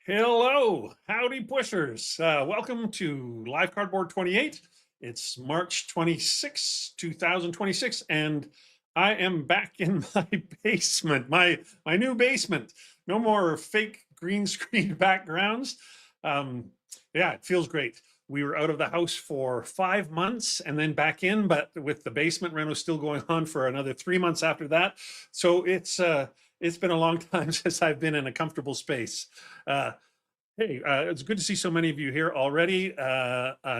Hello, howdy pushers. Welcome to Live Cardboard 28. It's March 26, 2026, and I am back in my basement, my new basement. No more fake green screen backgrounds. Um, yeah, it feels great. We were out of the house for 5 months and then back in, but with the basement reno still going on for another 3 months after that. So it's been a long time since I've been in a comfortable space. Uh, Hey, it's good to see so many of you here already.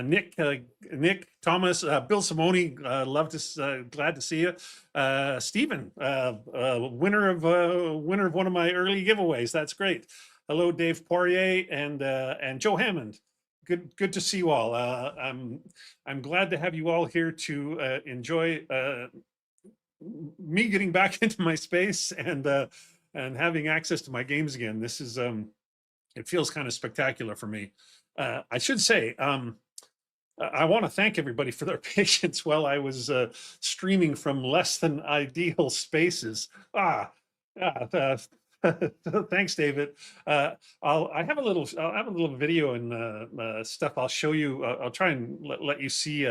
Nick, Thomas, Bill Simone, glad to see you. Stephen, winner of one of my early giveaways. That's great. Hello, Dave Poirier and Joe Hammond. Good to see you all. I'm glad to have you all here to enjoy me getting back into my space and having access to my games again. This is it feels kind of spectacular for me. I should say, I want to thank everybody for their patience while I was streaming from less than ideal spaces. Ah, ah thanks, David. I'll have a little video and stuff. I'll show you. I'll try and let you see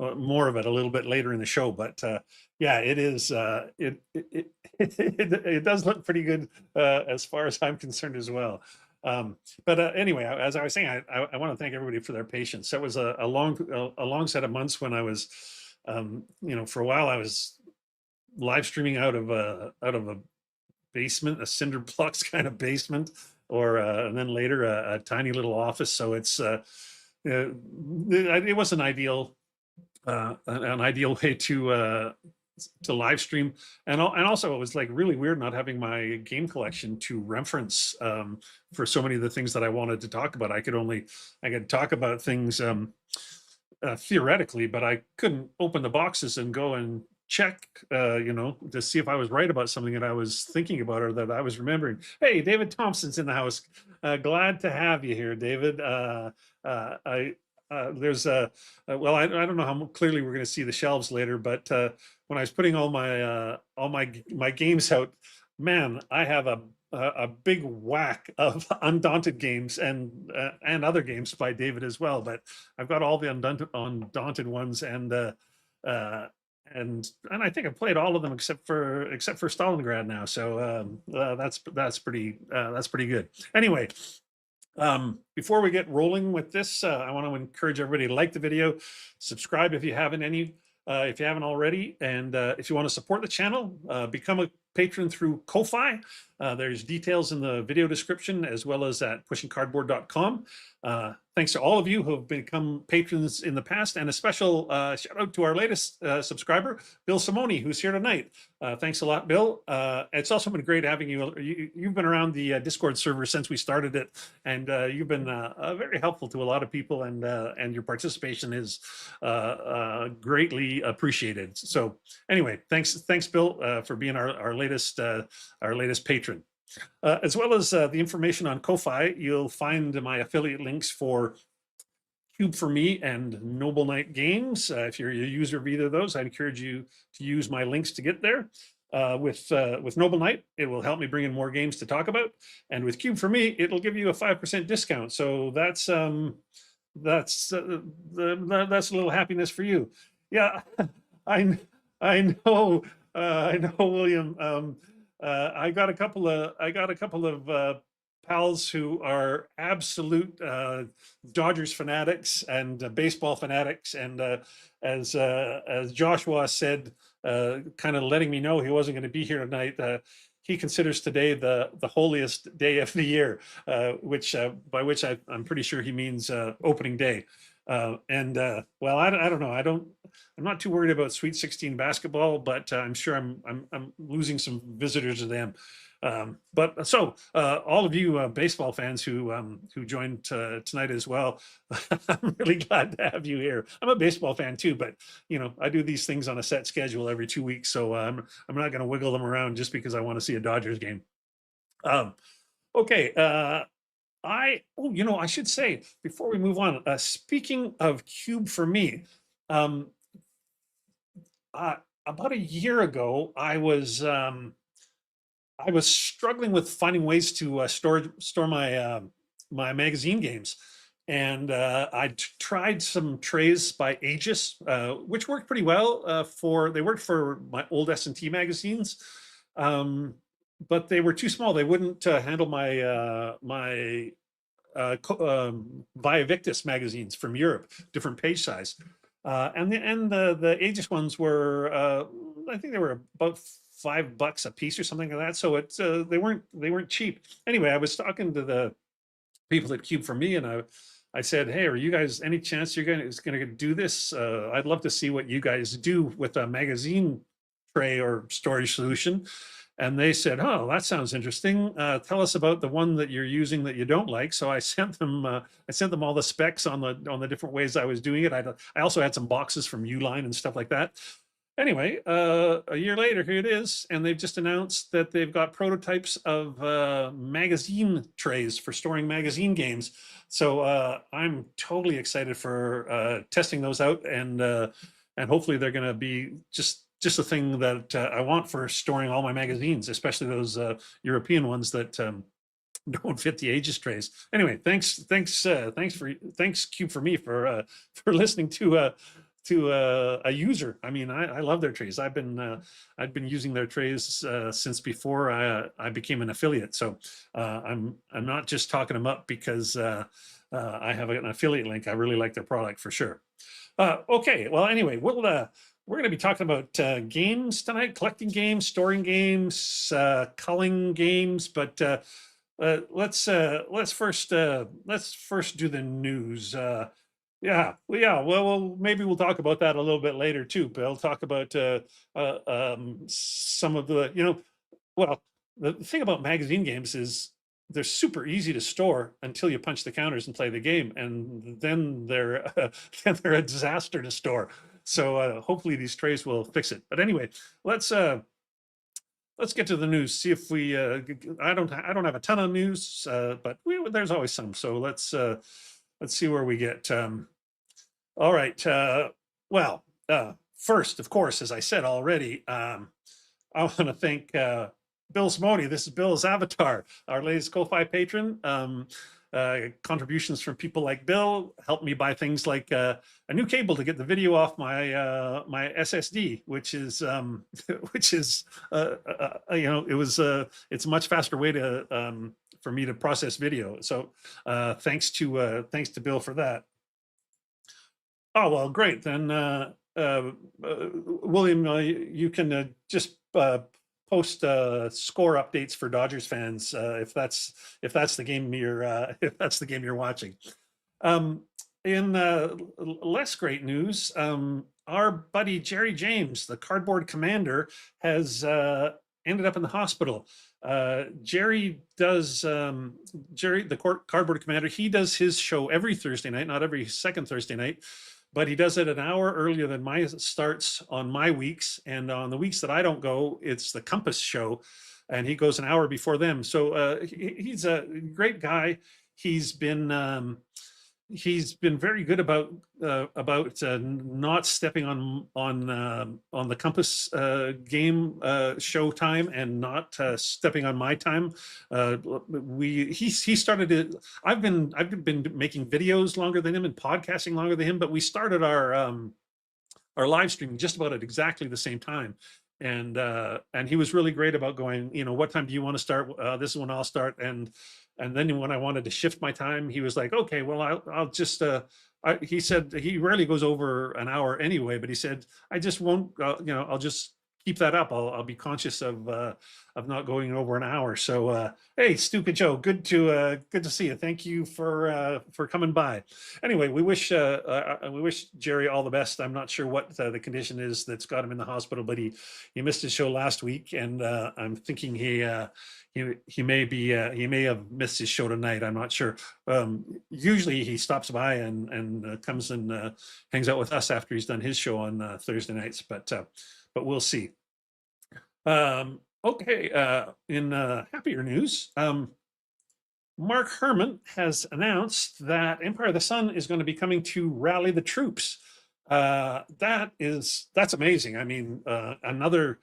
more of it a little bit later in the show. But yeah, it is. It does look pretty good as far as I'm concerned as well. But anyway, as I was saying, I want to thank everybody for their patience. That was a long set of months when I was, for a while I was live streaming out of a basement, a cinder blocks kind of basement, or and then later a tiny little office. So it was an ideal way to live stream, and also it was like really weird not having my game collection to reference for so many of the things that I wanted to talk about. I could talk about things theoretically, but I couldn't open the boxes and go and check, to see if I was right about something that I was thinking about or that I was remembering. Hey, David Thompson's in the house. Glad to have you here, David. I there's well, I don't know how clearly we're going to see the shelves later, but when I was putting all my games out, man, I have a big whack of Undaunted games and other games by David as well. But I've got all the Undaunted ones, uh, and I think I've played all of them except for Stalingrad now. So that's pretty good. Anyway, before we get rolling with this, I want to encourage everybody to like the video, subscribe if you haven't already, and if you want to support the channel, become a patron through Ko-Fi. There's details in the video description as well as at pushingcardboard.com. Thanks to all of you who have become patrons in the past, and a special shout out to our latest subscriber, Bill Simone, who's here tonight. Thanks a lot, Bill. It's also been great having you. You've been around the Discord server since we started it, and you've been very helpful to a lot of people, and your participation is greatly appreciated. So anyway, thanks, Bill, for being our latest patron. As well as the information on Ko-Fi, you'll find my affiliate links for Cube for Me and Noble Knight Games. If you're a user of either of those, I encourage you to use my links to get there. With Noble Knight, it will help me bring in more games to talk about, and with Cube for Me, it'll give you a 5% discount. So that's a little happiness for you. Yeah, I I know, William. I got a couple of pals who are absolute Dodgers fanatics and baseball fanatics, and as Joshua said, kind of letting me know he wasn't going to be here tonight. He considers today the holiest day of the year, which by which I'm pretty sure he means opening day. Well, I don't know. I'm not too worried about Sweet 16 basketball, but I'm sure I'm losing some visitors to them. But so all of you baseball fans who joined tonight as well, I'm really glad to have you here. I'm a baseball fan too, but I do these things on a set schedule every 2 weeks, so I'm not going to wiggle them around just because I want to see a Dodgers game. Okay. I should say before we move on, speaking of Cube for Me, um, about a year ago, I was struggling with finding ways to store my my magazine games. And I tried some trays by Aegis, which worked pretty well they worked for my old S&T magazines, um, but they were too small. They wouldn't handle my Via Victus magazines from Europe, different page size. And the Aegis ones were, I think they were about $5 a piece or something like that. So they weren't cheap. Anyway, I was talking to the people at Cube for Me, and I said, "Hey, are you guys any chance you're going to do this? I'd love to see what you guys do with a magazine tray or storage solution." And they said, "Oh, that sounds interesting. Tell us about the one that you're using that you don't like." So I sent them all the specs on the different ways I was doing it. I also had some boxes from Uline and stuff like that. Anyway, a year later, here it is, and they've just announced that they've got prototypes of magazine trays for storing magazine games. So I'm totally excited for testing those out, and hopefully they're going to be just the thing that I want for storing all my magazines, especially those European ones that don't fit the Aegis trays. Anyway, thanks Cube for Me for listening to a user. I mean, I love their trays. I've been using their trays since before I became an affiliate. So I'm not just talking them up because I have an affiliate link. I really like their product for sure. Okay, well, anyway, we're going to be talking about games tonight, collecting games, storing games, culling games. But let's first do the news. Yeah. Well, maybe we'll talk about that a little bit later too. Bill, talk about some of the, well, the thing about magazine games is they're super easy to store until you punch the counters and play the game, and then they're then they're a disaster to store. So hopefully these trays will fix it. But anyway, let's get to the news. See if we. I don't have a ton of news, but there's always some. So let's see where we get. All right. Well, first, of course, as I said already, I want to thank Bill Simoni. This is Bill's avatar, our latest Ko-Fi patron. Contributions from people like Bill helped me buy things like a new cable to get the video off my SSD, which is it's a much faster way to for me to process video. So thanks to Bill for that. Oh, well, great. Then, William, you can just post score updates for Dodgers fans if that's the game if that's the game you're watching. In less great news, our buddy Jerry James, the cardboard commander, has ended up in the hospital. Jerry, the cardboard commander, he does his show every Thursday night, not every second Thursday night, but he does it an hour earlier than my starts on my weeks. And on the weeks that I don't go, it's the Compass show, and he goes an hour before them. So he's a great guy. He's been very good about not stepping on the Compass game show time, and not stepping on my time. He started it. I've been making videos longer than him and podcasting longer than him, but we started our live streaming just about at exactly the same time. And he was really great about going, what time do you want to start? This is when I'll start. And then when I wanted to shift my time, he was like, okay, well, I'll just, he said he rarely goes over an hour anyway, but he said, I just won't, I'll just keep that up. I'll be conscious of not going over an hour. So, hey, Stupid Joe, good to see you. Thank you for coming by. Anyway, we wish Jerry all the best. I'm not sure what the condition is that's got him in the hospital, but he missed his show last week, and I'm thinking he may have missed his show tonight. I'm not sure. Usually he stops by and comes and hangs out with us after he's done his show on Thursday nights, but we'll see. Okay, in happier news, Mark Herman has announced that Empire of the Sun is going to be coming to Rally the Troops. That's amazing. I mean, another,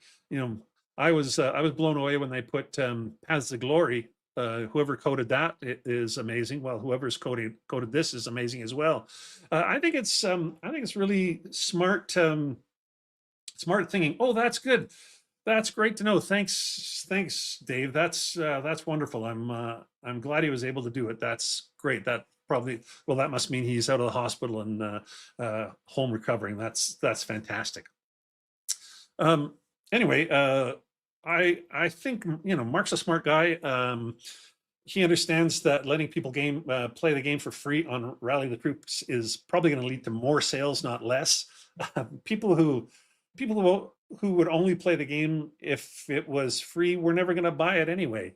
I was blown away when they put Paths of Glory whoever coded that is amazing. Well, whoever's coded this is amazing as well. I think it's really smart. Smart thinking. Oh, that's good. That's great to know. Thanks, Dave. That's wonderful. I'm glad he was able to do it. That's great. That probably, well, that must mean he's out of the hospital and home recovering. That's fantastic. Um, anyway, I think Mark's a smart guy. He understands that letting people play the game for free on Rally the Troops is probably going to lead to more sales, not less. People who who would only play the game if it was free were never going to buy it anyway.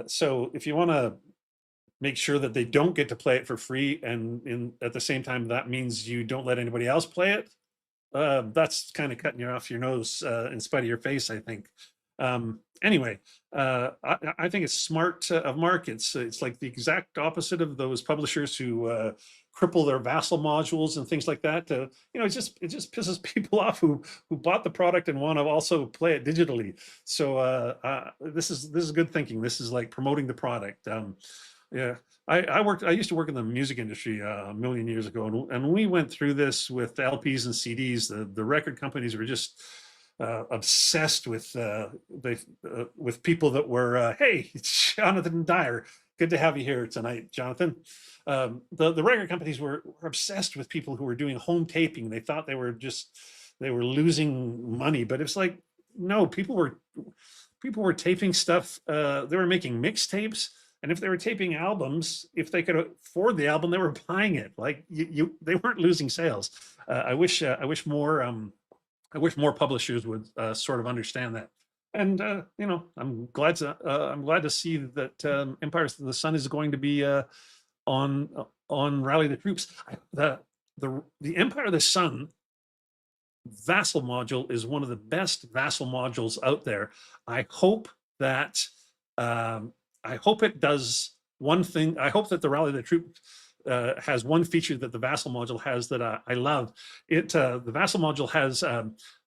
So if you want to make sure that they don't get to play it for free, and at the same time that means you don't let anybody else play it, that's kind of cutting you off your nose in spite of your face, I think. Anyway, I think it's smart of Mark. It's like the exact opposite of those publishers who cripple their vassal modules and things like that. It just pisses people off who bought the product and want to also play it digitally. So this is good thinking. This is like promoting the product. Yeah, I used to work in the music industry a million years ago, and we went through this with LPs and CDs. The record companies were just obsessed with people that were, hey, Jonathan Dyer, good to have you here tonight, Jonathan. The record companies were obsessed with people who were doing home taping. They thought they were losing money, but it's like, no, people were taping stuff. They were making mixtapes. And if they were taping albums, if they could afford the album, they were buying it. Like they weren't losing sales. I wish more publishers would sort of understand that. And I'm glad to see that Empires of the Sun is going to be on Rally the Troops. The Empire of the Sun vassal module is one of the best vassal modules out there. I hope that it does one thing. I hope that the Rally the Troops has one feature that the vassal module has that I love. The vassal module has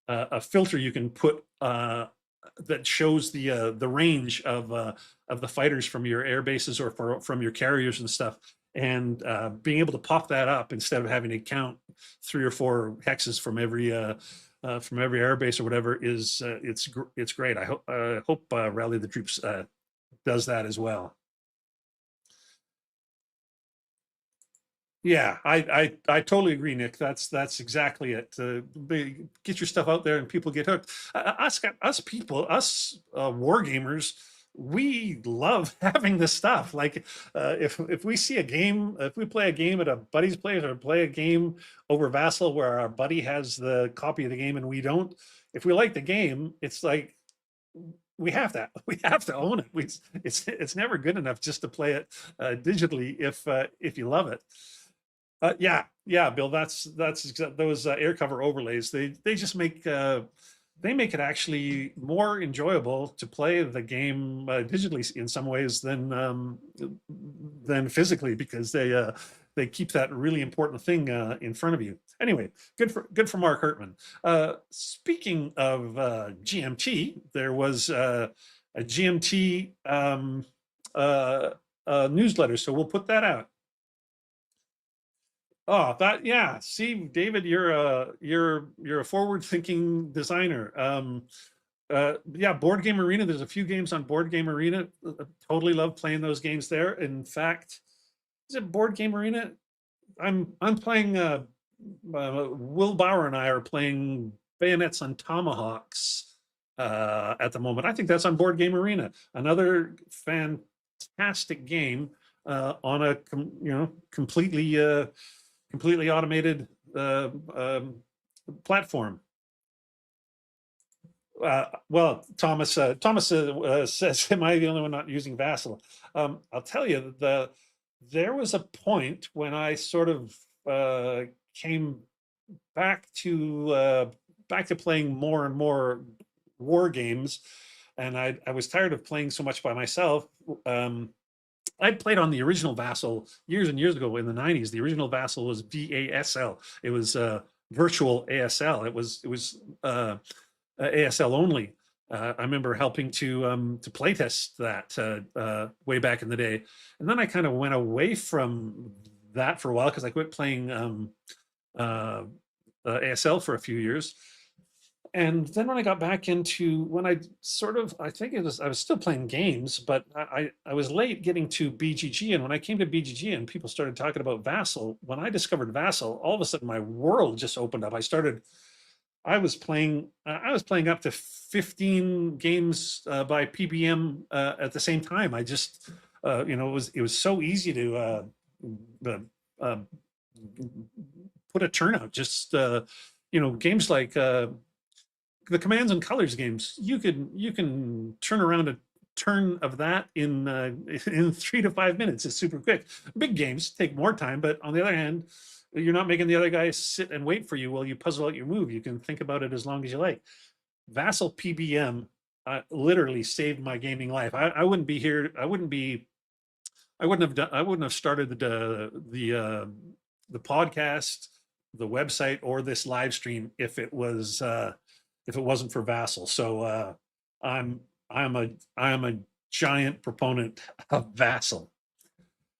a filter you can put that shows the range of the fighters from your air bases or from your carriers and stuff. And being able to pop that up instead of having to count 3 or 4 hexes from every air base or whatever is it's great. I hope Rally the Troops does that as well. Yeah, I totally agree, Nick. That's exactly it. Get your stuff out there and people get hooked. Us war gamers, we love having this stuff. Like if we see a game, if we play a game at a buddy's place or play a game over Vassal where our buddy has the copy of the game and we don't, if we like the game, it's like we have to own it. It's never good enough just to play it digitally if you love it. Yeah, Bill. That's those air cover overlays. They just make they make it actually more enjoyable to play the game digitally in some ways than physically, because they keep that really important thing in front of you. Anyway, good for Mark Hertman. Speaking of GMT, there was a GMT newsletter, so we'll put that out. Oh, yeah. See, David, you're a forward-thinking designer. Yeah, Board Game Arena. There's a few games on Board Game Arena. Totally love playing those games there. In fact, is it Board Game Arena? I'm playing. Will Bauer and I are playing Bayonets on Tomahawks at the moment. I think that's on Board Game Arena. Another fantastic game on a completely automated platform. Well, Thomas says, am I the only one not using Vassal? I'll tell you, there was a point when I sort of came back to playing more and more war games, and I was tired of playing so much by myself. I'd played on the original Vassal years and years ago in the 90s. The original Vassal was VASL. It was virtual ASL. It was ASL only. I remember helping to playtest that way back in the day, and then I kind of went away from that for a while because I quit playing uh, ASL for a few years. And then when I got back into when I sort of I think it was I was still playing games, but I was late getting to BGG. And when I came to BGG and people started talking about Vassal, when I discovered Vassal, all of a sudden my world just opened up. I was playing up to 15 games by PBM at the same time. I just it was so easy to uh, uh, put a turnout. Just games like the commands and colors games. You can turn around a turn of that in 3 to 5 minutes. It's super quick. Big games take more time, but on the other hand, you're not making the other guy sit and wait for you while you puzzle out your move. You can think about it as long as you like. Vassal PBM literally saved my gaming life. I wouldn't be here. I wouldn't have started the podcast, the website, or this live stream if it wasn't for Vassal. So I'm I'm a giant proponent of Vassal.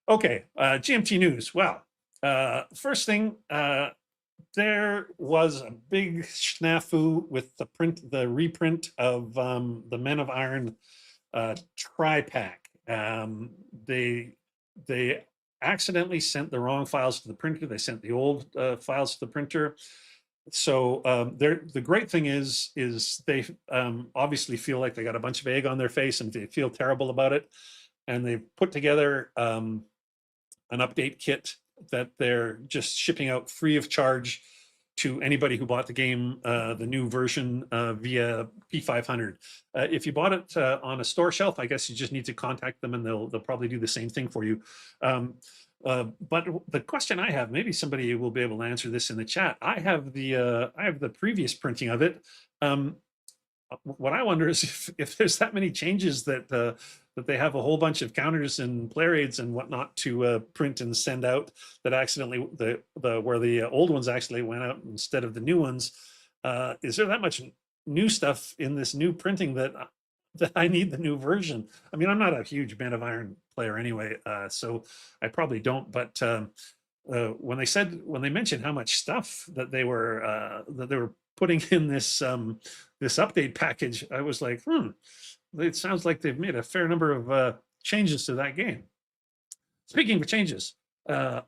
Okay, GMT news. Well, first thing, there was a big snafu with the reprint of the Men of Iron tri-pack. They accidentally sent the wrong files to the printer. They sent the old files to the printer. So the great thing is they obviously feel like they got a bunch of egg on their face and they feel terrible about it. And they've put together an update kit that they're just shipping out free of charge to anybody who bought the game, the new version via P500. If you bought it on a store shelf, I guess you just need to contact them and they'll probably do the same thing for you. But the question I have, maybe somebody will be able to answer this in the chat. I have the previous printing of it. What I wonder is if there's that many changes that they have a whole bunch of counters and player aids and whatnot to print and send out that accidentally where the old ones actually went out instead of the new ones. Is there that much new stuff in this new printing that I need the new version? I mean, I'm not a huge Man of Iron player anyway, so I probably don't. But when they mentioned how much stuff that they were putting in this update package, I was like, it sounds like they've made a fair number of changes to that game. Speaking of changes, I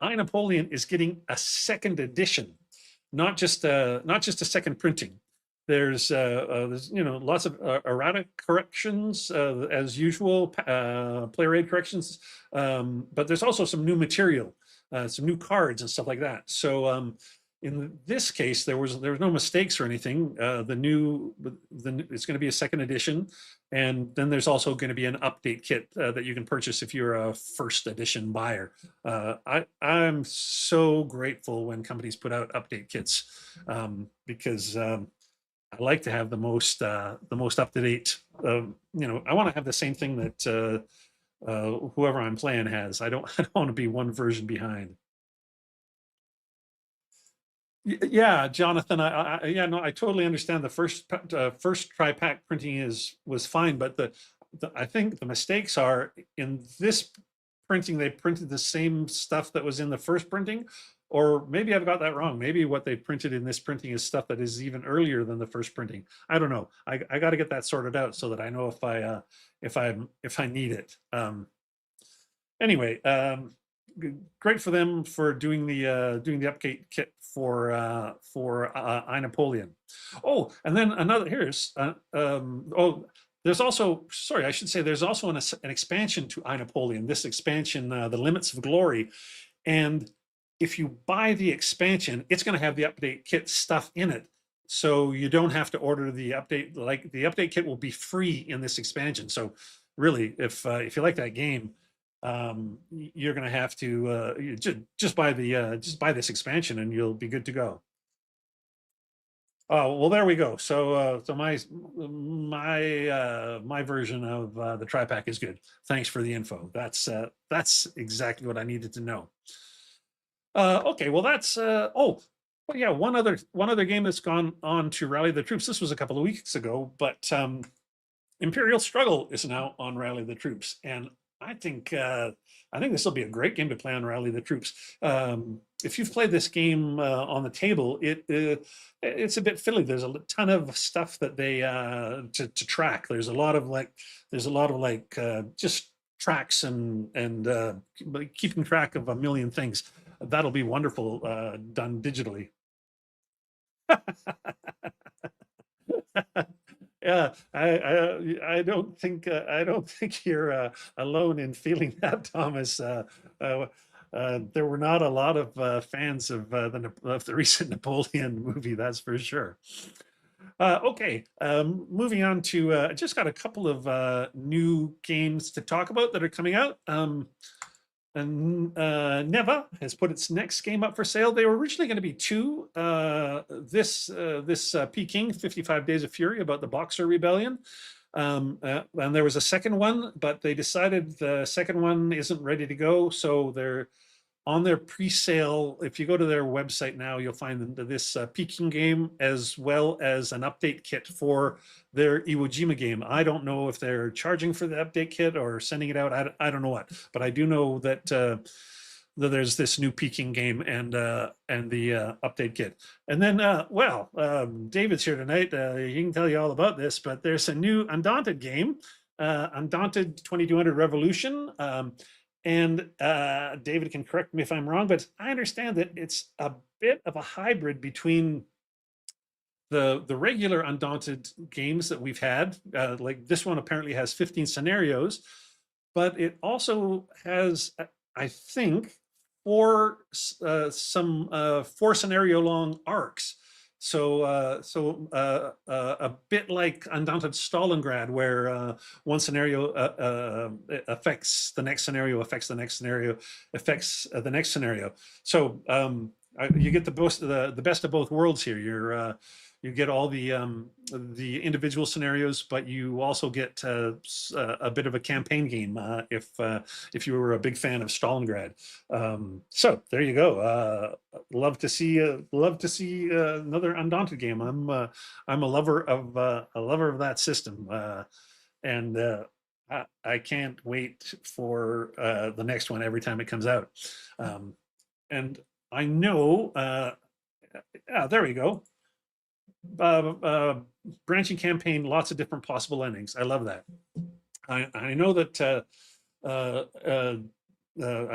Napoleon is getting a second edition, not just a second printing. There's lots of errata corrections as usual, player aid corrections, but there's also some new material, some new cards and stuff like that. So in this case, there was no mistakes or anything. It's going to be a second edition, and then there's also going to be an update kit that you can purchase if you're a first edition buyer. I'm so grateful when companies put out update kits because I like to have the most up to date. I want to have the same thing that whoever I'm playing has. I don't want to be one version behind. Yeah, Jonathan. I totally understand. The first tri-pack printing was fine, but I think the mistakes are in this printing. They printed the same stuff that was in the first printing, or maybe I've got that wrong. Maybe what they printed in this printing is stuff that is even earlier than the first printing. I don't know. I got to get that sorted out so that I know if I need it. Anyway, great for them for doing the update kit for I Napoleon. Oh, and then there's also, sorry, I should say there's also an expansion to I Napoleon. This expansion, the Limits of Glory, and if you buy the expansion, it's going to have the update kit stuff in it. So you don't have to order the update. Like the update kit will be free in this expansion. So really, if you like that game, you're going to have to just buy this expansion and you'll be good to go. Oh, well, there we go. So my version of the tri-pack is good. Thanks for the info. That's exactly what I needed to know. Okay, well, that's Well, yeah, one other game that's gone on to Rally the Troops. This was a couple of weeks ago, but Imperial Struggle is now on Rally the Troops, and I think uh, I think this will be a great game to play on Rally the Troops. If you've played this game on the table, it's a bit fiddly. There's a ton of stuff that they to track. There's a lot of just tracks and keeping track of a million things. That'll be wonderful done digitally. Yeah, I don't think you're alone in feeling that, Thomas. Uh, there were not a lot of fans of the recent Napoleon movie, that's for sure. Okay, moving on to just got a couple of new games to talk about that are coming out. And Neva has put its next game up for sale. They were originally going to be two. This Peking 55 Days of Fury about the Boxer Rebellion. And there was a second one, but they decided the second one isn't ready to go. So they're on their pre-sale. If you go to their website now, you'll find this Peking game as well as an update kit for their Iwo Jima game. I don't know if they're charging for the update kit or sending it out. I don't know what, but I do know that there's this new Peking game and the update kit. And then, David's here tonight. He can tell you all about this, but there's a new Undaunted game, Undaunted 2200 Revolution. And David can correct me if I'm wrong, but I understand that it's a bit of a hybrid between the regular Undaunted games that we've had. Like this one apparently has 15 scenarios, but it also has, I think, four scenario long arcs. So a bit like Undaunted Stalingrad, where one scenario affects the next scenario, affects the next scenario, affects the next scenario. So you get the best of both worlds here. You get all the individual scenarios, but you also get a bit of a campaign game if you were a big fan of Stalingrad. So there you go. Love to see another Undaunted game. I'm a lover of that system, and I can't wait for the next one every time it comes out. And I know, yeah, there we go. Branching campaign, lots of different possible endings. I love that. I know that I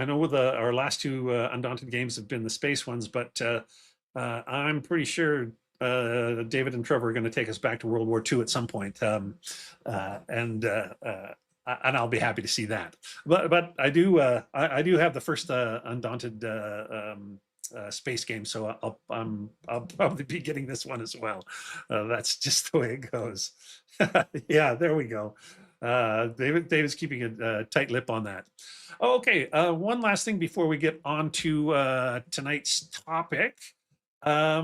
know our last two Undaunted games have been the space ones, but I'm pretty sure David and Trevor are going to take us back to World War II at some point, and I'll be happy to see that. But I do have the first Undaunted space game, so I'll probably be getting this one as well. That's just the way it goes. Yeah, there we go. David's keeping a tight lip on that. Okay, one last thing before we get on to tonight's topic. I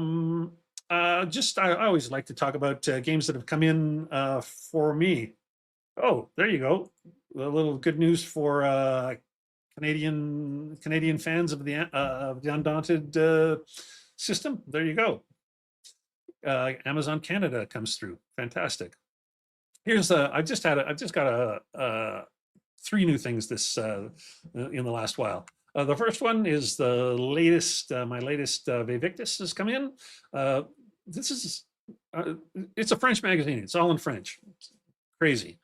always like to talk about games that have come in for me. Oh, there you go. A little good news for Canadian fans of the Undaunted system. There you go. Amazon Canada comes through. Fantastic. Here's I've just got three new things this in the last while. The first one is the latest. My latest Vevictus has come in. This is it's a French magazine. It's all in French. It's crazy.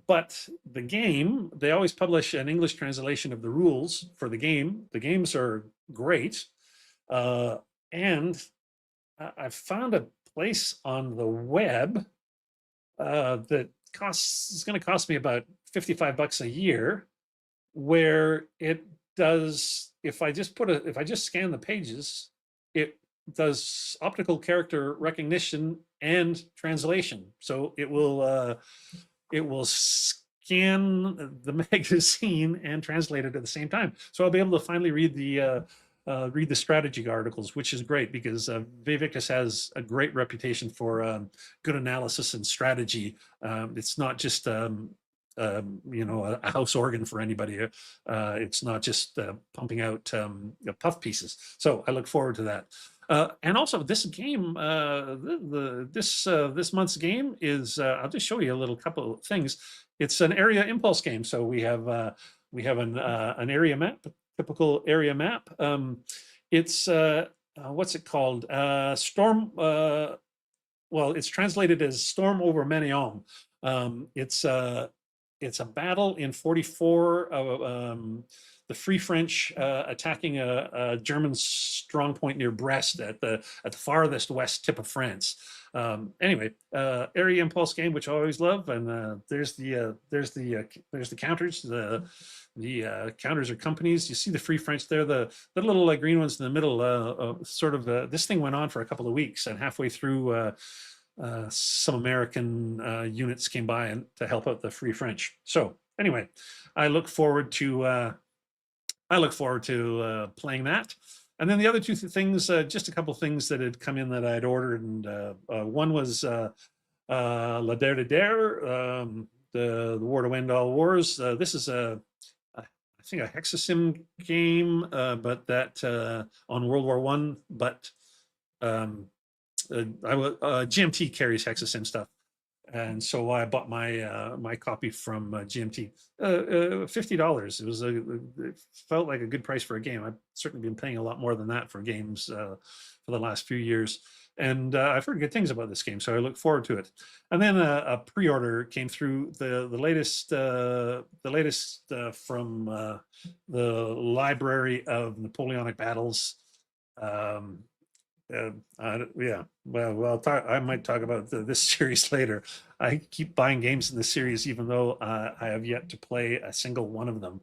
But the game, they always publish an English translation of the rules for the game. The games are great. And I found a place on the web that is going to cost me about $55 a year, where it does, if I just scan the pages, it does optical character recognition and translation. So it will scan the magazine and translate it at the same time. So I'll be able to finally read the strategy articles, which is great because Vevictus has a great reputation for good analysis and strategy. It's not just a house organ for anybody. It's not just pumping out puff pieces. So I look forward to that. And also this game, this month's game is, I'll just show you a little couple of things. It's an area impulse game. So we have an area map, a typical area map. It's what's it called? Storm. Well, it's translated as Storm over Meneom. Um, it's uh, it's a battle in 44 of the Free French attacking a German strong point near Brest at the farthest west tip of France. Anyway, area impulse game, which I always love, and there's the counters. The counters are companies. You see the Free French there, the little green ones in the middle. This thing went on for a couple of weeks, and halfway through, some American units came by and to help out the Free French. So anyway, I look forward to playing that. And then the other two things, just a couple of things that had come in that I'd ordered, and one was La Dare de Dare, the War to End All Wars. This is I think a Hexasim game, but that on World War One. But GMT carries Hexasim stuff, and so I bought my copy from GMT. $50. It felt like a good price for a game. I've certainly been paying a lot more than that for games for the last few years, and I've heard good things about this game, so I look forward to it. And then a pre-order came through, the latest from the Library of Napoleonic Battles. Um, yeah, well, I might talk about this series later. I keep buying games in the series, even though I have yet to play a single one of them.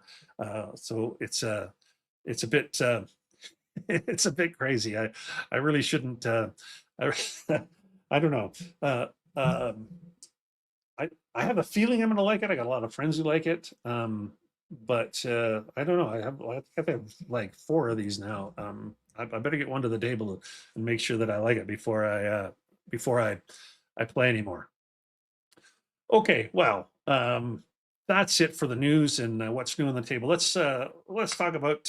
So it's a bit it's a bit crazy. I really shouldn't. I, I don't know. Um, I have a feeling I'm going to like it. I got a lot of friends who like it. But I don't know. I think I have like four of these now. I better get one to the table and make sure that I like it before I play anymore. Okay, well, that's it for the news and what's new on the table. Let's talk about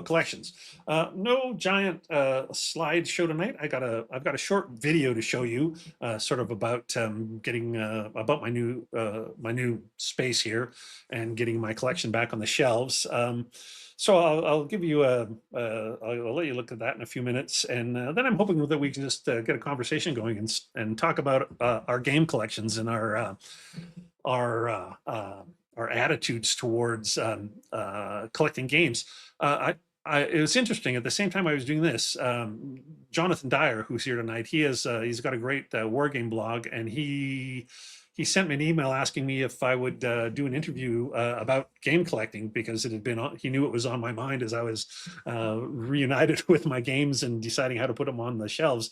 collections. No giant slideshow tonight. I've got a short video to show you, sort of about getting about my new space here and getting my collection back on the shelves. So I'll give you I'll let you look at that in a few minutes, and then I'm hoping that we can just get a conversation going and talk about our game collections and our our attitudes towards collecting games. It was interesting. At the same time I was doing this, Jonathan Dyer, who's here tonight, he's got a great war game blog, and he sent me an email asking me if I would do an interview about game collecting, because it had been he knew it was on my mind as I was reunited with my games and deciding how to put them on the shelves.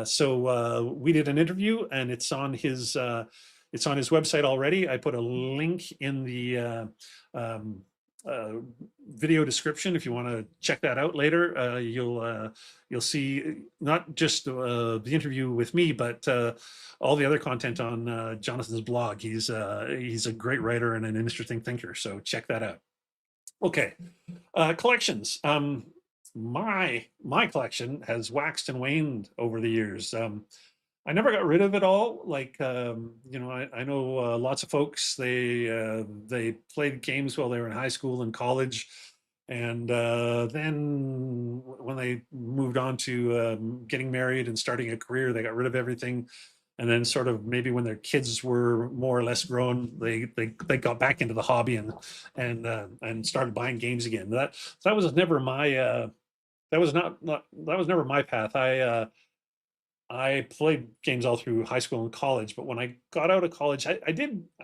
So we did an interview, and it's on his website already. I put a link in the video description if you want to check that out later. You'll see not just the interview with me, but all the other content on Jonathan's blog. He's a great writer and an interesting thinker, so check that out. Okay, collections. My collection has waxed and waned over the years. I never got rid of it all. Like, I know lots of folks, they played games while they were in high school and college. And then when they moved on to getting married and starting a career, they got rid of everything. And then sort of maybe when their kids were more or less grown, they got back into the hobby and started buying games again. That was never my that was not that was never my path. I played games all through high school and college, but when I got out of college, I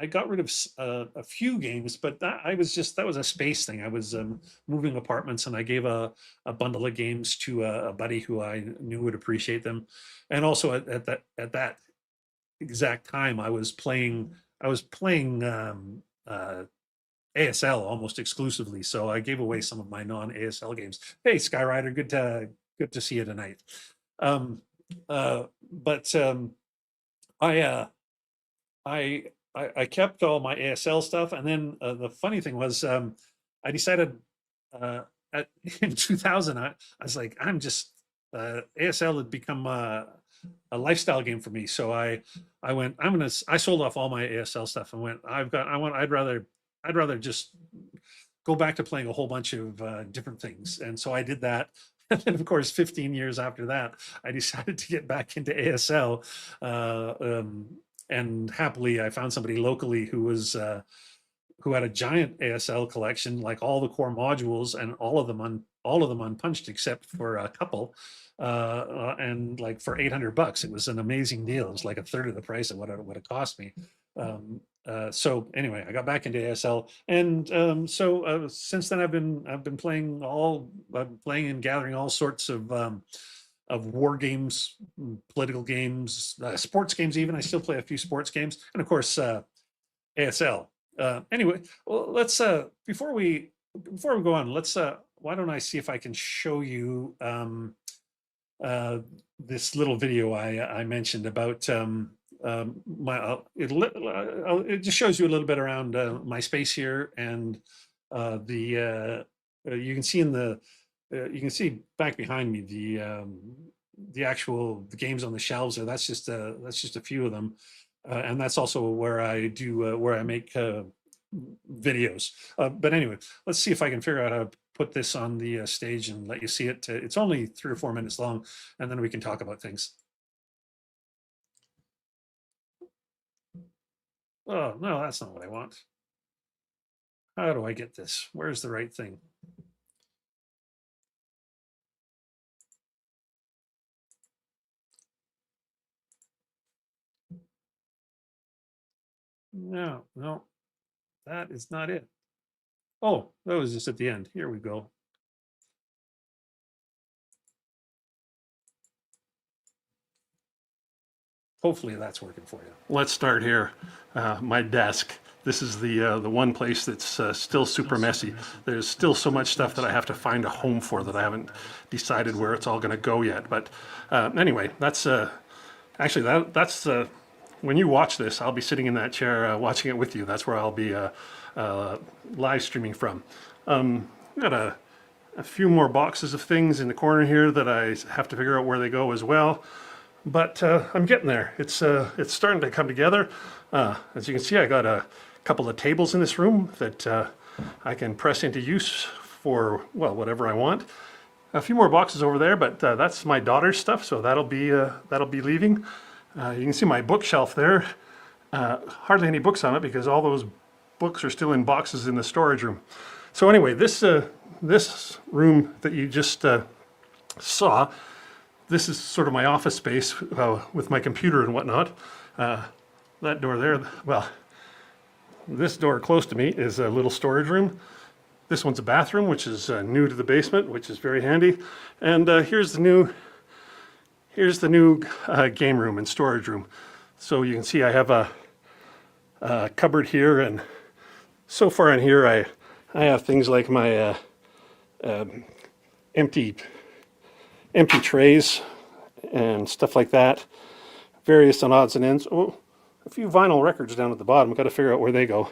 got rid of a few games, but that was a space thing. I was moving apartments, and I gave a bundle of games to a buddy who I knew would appreciate them. And also at that exact time, I was playing ASL almost exclusively, so I gave away some of my non-ASL games. Hey, Skyrider, good to see you tonight. But I, I kept all my ASL stuff, and then the funny thing was, I decided in 2000, I was like, ASL had become a lifestyle game for me. So I went, I sold off all my ASL stuff and went, I'd rather just go back to playing a whole bunch of different things. And so I did that. And then, of course, 15 years after that, I decided to get back into ASL. Uh, um, and happily, I found somebody locally who had a giant ASL collection, like all the core modules and all of them unpunched except for a couple. And like for $800, it was an amazing deal. It was like a third of the price of what it would have cost me. So anyway, I got back into ASL, and since then I've been playing and gathering all sorts of war games, political games, sports games. Even I still play a few sports games, and of course ASL. Anyway, well, let's before we go on, let's why don't I see if I can show you uh, this little video I mentioned about it just shows you a little bit around my space here, and you can see you can see back behind me the actual the games on the shelves there. That's just a few of them, and that's also where I do where I make videos. But anyway, let's see if I can figure out how to put this on the stage and let you see it. It's only 3 or 4 minutes long, and then we can talk about things. Oh, no, that's not what I want. How do I get this? Where's the right thing? No, no, that is not it. Oh, that was just at the end. Here we go. Hopefully that's working for you. Let's start here. My desk. This is the one place that's still super messy. There's still so much stuff that I have to find a home for that I haven't decided where it's all going to go yet. But anyway, that's actually that's when you watch this, I'll be sitting in that chair watching it with you. That's where I'll be live streaming from. Got a few more boxes of things in the corner here that I have to figure out where they go as well. But I'm getting there. It's starting to come together. As you can see, I got a couple of tables in this room that I can press into use for, well, whatever I want. A few more boxes over there, but that's my daughter's stuff, so that'll be leaving. You can see my bookshelf there. Hardly any books on it because all those books are still in boxes in the storage room. So anyway, this room that you just saw, this is sort of my office space with my computer and whatnot. That door there, well, this door close to me is a little storage room. This one's a bathroom, which is new to the basement, which is very handy. And here's the new game room and storage room. So you can see I have a cupboard here, and so far in here I have things like my empty trays and stuff like that, various odds and ends. Oh, a few vinyl records down at the bottom. Got to figure out where they go.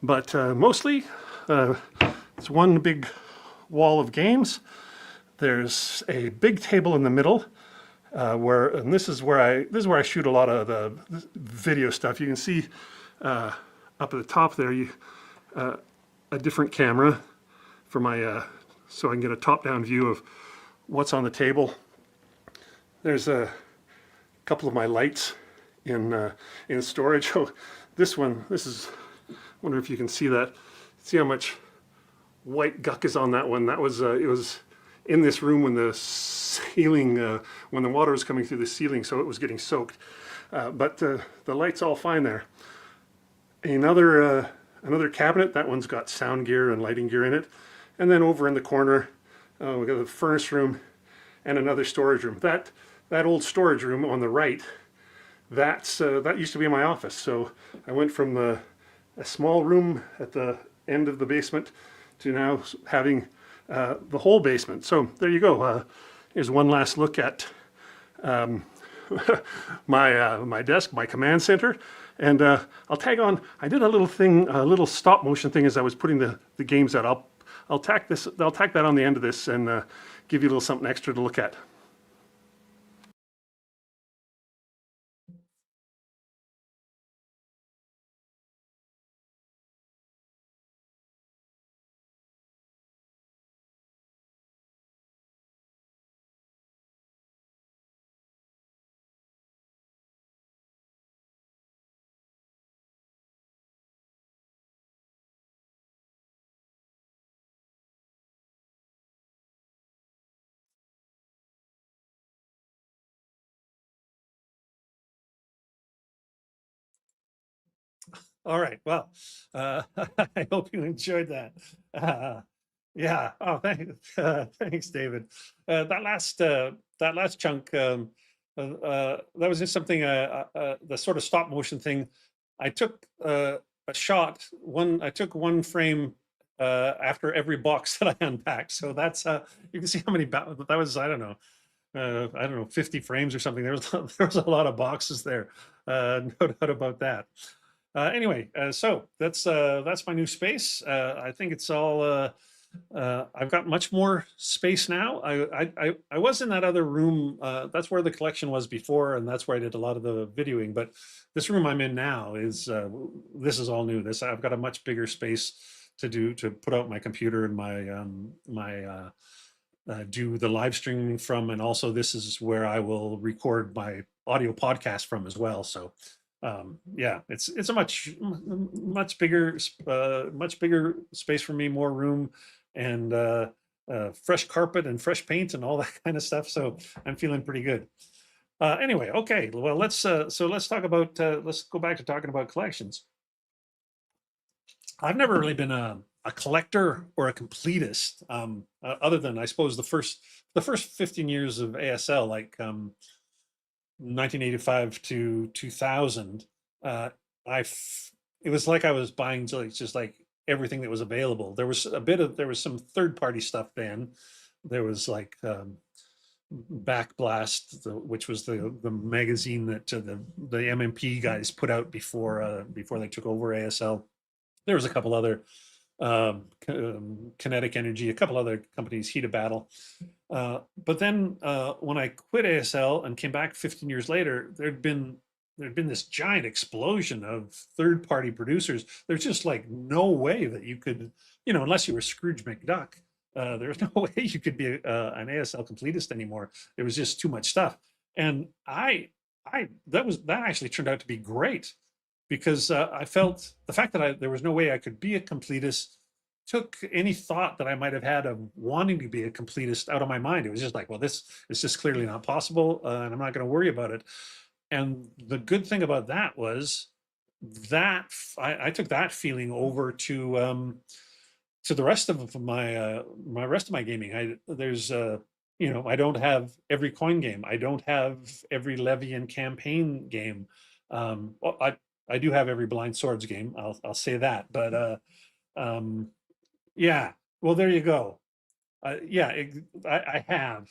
But mostly, it's one big wall of games. There's a big table in the middle, and this is where I shoot a lot of the video stuff. You can see up at the top there, a different camera for my so I can get a top-down view of what's on the table. There's a couple of my lights in storage. Oh, this is, I wonder if you can see that. See how much white guck is on that one. That was it was in this room when the ceiling, when the water was coming through the ceiling, so it was getting soaked. But the light's all fine there. Another cabinet. That one's got sound gear and lighting gear in it. And then over in the corner, we got the furnace room and another storage room. That old storage room on the right, that used to be my office. So I went from a small room at the end of the basement to now having the whole basement. So there you go. Here's one last look at my desk, my command center. And I'll tag on, I did a little thing, a little stop motion thing as I was putting the games out. I'll tack that on the end of this, and give you a little something extra to look at. All right. Well, I hope you enjoyed that. Uh, yeah. Oh, thanks, David. That last chunk, that was just something. The sort of stop motion thing. I took a shot. I took one frame after every box that I unpacked. So that's you can see how many. That was, I don't know, 50 frames or something. There was a lot of boxes there. No doubt about that. Anyway, so that's my new space. I think it's all. I've got much more space now. I was in that other room. That's where the collection was before, and that's where I did a lot of the videoing. But this room I'm in now is this is all new. I've got a much bigger space to put out my computer and my do the live streaming from, and also this is where I will record my audio podcast from as well. So yeah, it's a much bigger space for me, more room, and fresh carpet and fresh paint and all that kind of stuff. So I'm feeling pretty good. Anyway, okay, well let's talk about let's go back to talking about collections. I've never really been a collector or a completist, other than I suppose the first 15 years of ASL, like 1985 to 2000. Uh, it was like I was buying just like everything that was available. There was some third party stuff then. There was like Backblast, which was the magazine that the MMP guys put out before they took over ASL. There was a couple other Kinetic Energy, a couple other companies, Heat of Battle. But then when I quit ASL and came back 15 years later, there'd been this giant explosion of third-party producers. There's just like no way that you could, unless you were Scrooge McDuck, there's no way you could be an ASL completist anymore. There was just too much stuff, and that actually turned out to be great because I felt the fact that there was no way I could be a completist took any thought that I might have had of wanting to be a completist out of my mind. It was just like, well, this is just clearly not possible, and I'm not going to worry about it. And the good thing about that was that I took that feeling over to the rest of my rest of my gaming. I don't have every coin game. I don't have every Levian campaign game. Well, I do have every Blind Swords game. I'll say that. But yeah, well, there you go. Yeah, I have.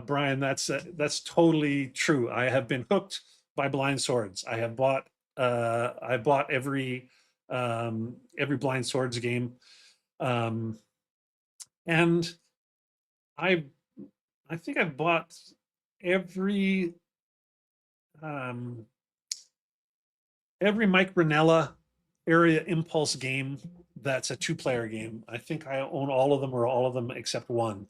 Brian, that's totally true. I have been hooked by Blind Swords. I bought every Blind Swords game, and I I think I've bought every um, every Mike Ranella area impulse game that's a two-player game. I think I own all of them, or all of them except one,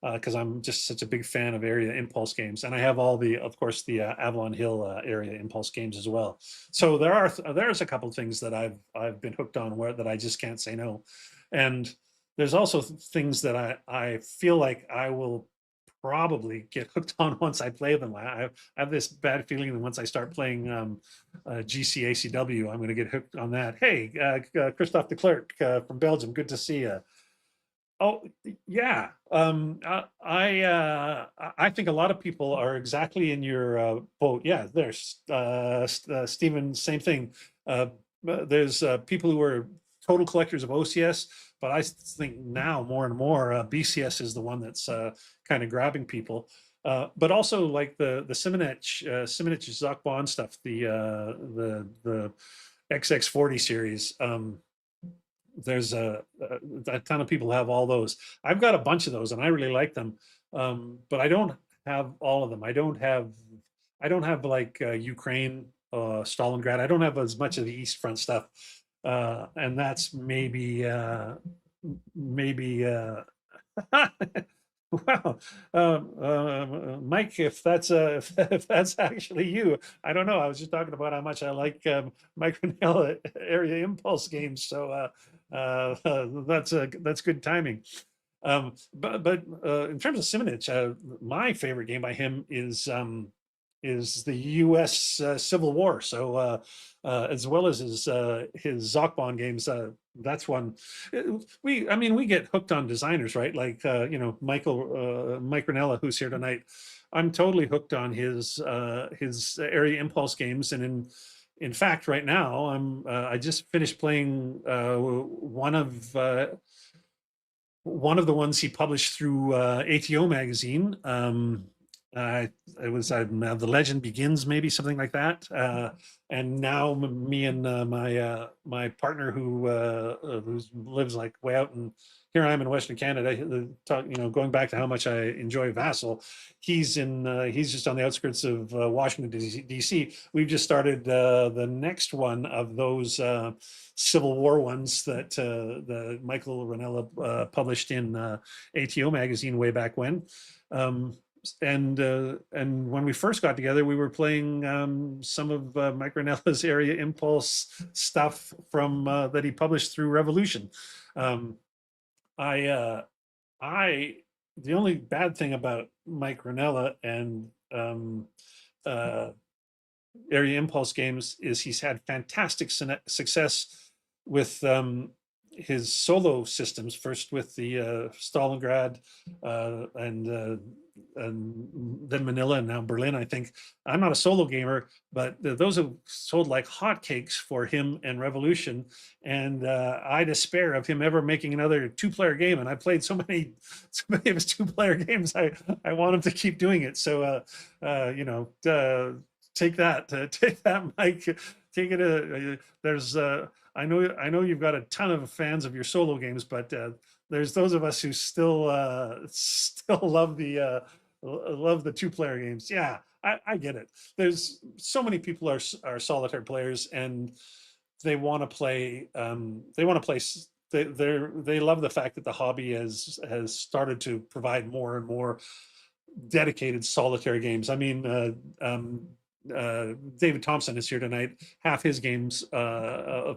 because I'm just such a big fan of area impulse games, and I have all of course, the Avalon Hill area impulse games as well. So there's a couple of things that I've been hooked on that I just can't say no, and there's also things that I feel like I will probably get hooked on once I play them. I have this bad feeling that once I start playing GCACW, I'm going to get hooked on that. Hey, Christophe de Klerk from Belgium, good to see you. Oh yeah, I think a lot of people are exactly in your boat. Yeah, there's Stephen, same thing. Uh, there's people who are total collectors of OCS, but I think now more and more BCS is the one that's kind of grabbing people. But also like the Simonech Zach Bond stuff, the XX40 series. there's a ton of people have all those. I've got a bunch of those, and I really like them. But I don't have all of them. I don't have like Ukraine, Stalingrad. I don't have as much of the East Front stuff, and that's maybe. Wow, Mike, if that's if that's actually you, I don't know. I was just talking about how much I like micro area impulse games, so that's good timing. But in terms of Simonich, my favorite game by him is the U.S. Civil War. So as well as his Zokbon games, that's one. I mean, we get hooked on designers, right? Like Mike Ranella, who's here tonight. I'm totally hooked on his area impulse games, and in fact, right now I just finished playing one of the ones he published through ATO magazine. It was The Legend Begins, maybe something like that. And now me and my partner who lives like way out, and here I am in Western Canada. Going back to how much I enjoy Vassal, he's just on the outskirts of Washington D.C. We've just started the next one of those Civil War ones that the Michael Ranella published in ATO magazine way back when. And when we first got together, we were playing some of Mike Ranella's area impulse stuff from that he published through Revolution. Um, I the only bad thing about Mike Ranella and uh, area impulse games is he's had fantastic success with his solo systems, first with the Stalingrad and then Manila, and now Berlin. I think I'm not a solo gamer, but those have sold like hotcakes for him and Revolution. And I despair of him ever making another two-player game. And I played so many of his two-player games. I want him to keep doing it. So take that, Mike. Take it. There's I know you've got a ton of fans of your solo games, but there's those of us who still love the two-player games. Yeah, I get it. There's so many people are solitaire players, and they want to play. They want to play. They love the fact that the hobby has started to provide more and more dedicated solitaire games. I mean, David Thompson is here tonight. Half his games are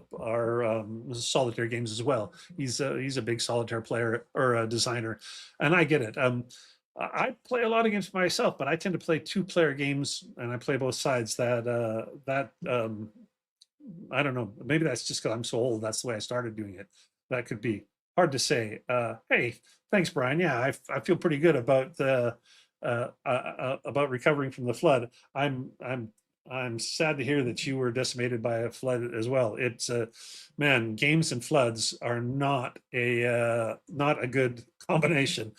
solitaire games as well. He's a big solitaire player or a designer, and I get it. I play a lot of games myself, but I tend to play two-player games, and I play both sides. I don't know. Maybe that's just because I'm so old. That's the way I started doing it. That could be hard to say. Hey, thanks, Brian. Yeah, I feel pretty good about recovering from the flood. I'm sad to hear that you were decimated by a flood as well. It's man, games and floods are not a good combination.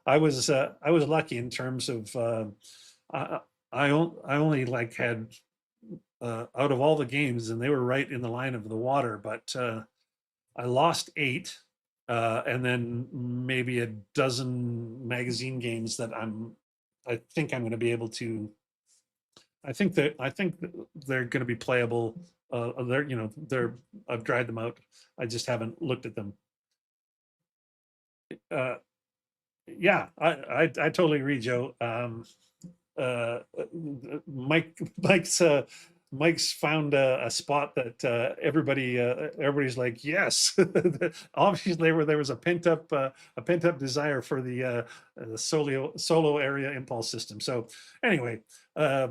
I was lucky in terms of I only like had out of all the games, and they were right in the line of the water, but I lost 8, and then maybe a dozen magazine games that I think I'm going to be able to. I think that they're going to be playable. I've dried them out. I just haven't looked at them. Uh, yeah, I totally agree, Joe. Mike's found a spot that everybody's like, yes. Obviously there was a pent up desire for the solo area impulse system. So anyway, I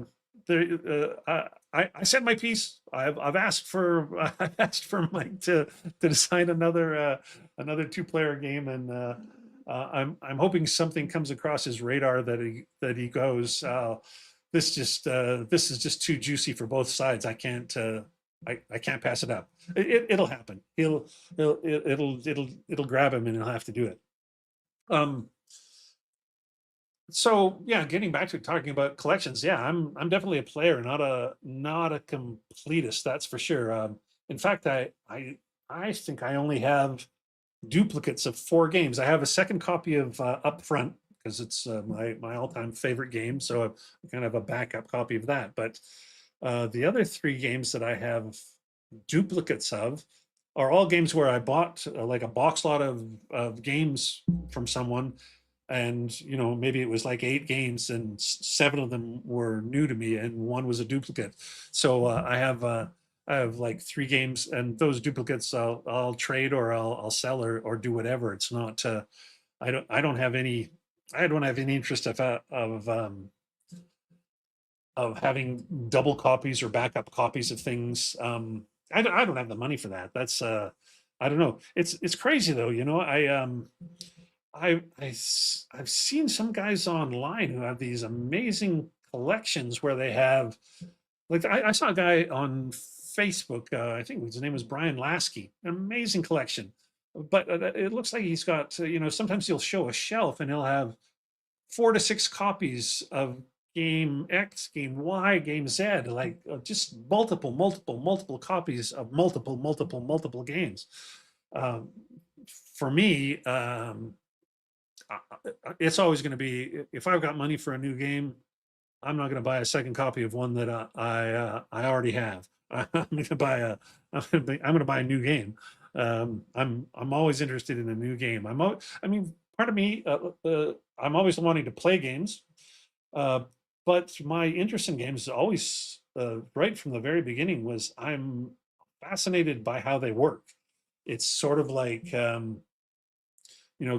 said my piece. I've asked for Mike to design another two-player game, and I'm hoping something comes across his radar that he goes, this is just too juicy for both sides. I can't pass it up. It'll happen. It'll grab him, and he'll have to do it. So yeah, getting back to talking about collections, yeah, I'm definitely a player, not a completist, that's for sure. In fact, I think I only have duplicates of 4 games. I have a second copy of Upfront because it's my all-time favorite game, so I kind of have a backup copy of that. But the other 3 games that I have duplicates of are all games where I bought like a box lot of games from someone, and maybe it was like 8 games, and 7 of them were new to me, and one was a duplicate. So I have like 3 games, and those duplicates I'll trade, or I'll sell, or do whatever. It's not I don't have any interest of having double copies or backup copies of things. I don't have the money for that. That's I don't know. It's crazy though. I've seen some guys online who have these amazing collections where they have, like, I saw a guy on Facebook. I think his name was Brian Lasky. An amazing collection, but it looks like he's got. Sometimes he'll show a shelf and he'll have 4 to 6 copies of game X, game Y, game Z, like just multiple copies of multiple games. Um, for me, it's always going to be, if I've got money for a new game, I'm not going to buy a second copy of one that I already have. I'm going to buy I'm going to buy a new game. I'm always interested in a new game. I mean, part of me, I'm always wanting to play games, uh, but my interest in games is always, right from the very beginning, was I'm fascinated by how they work. It's sort of like,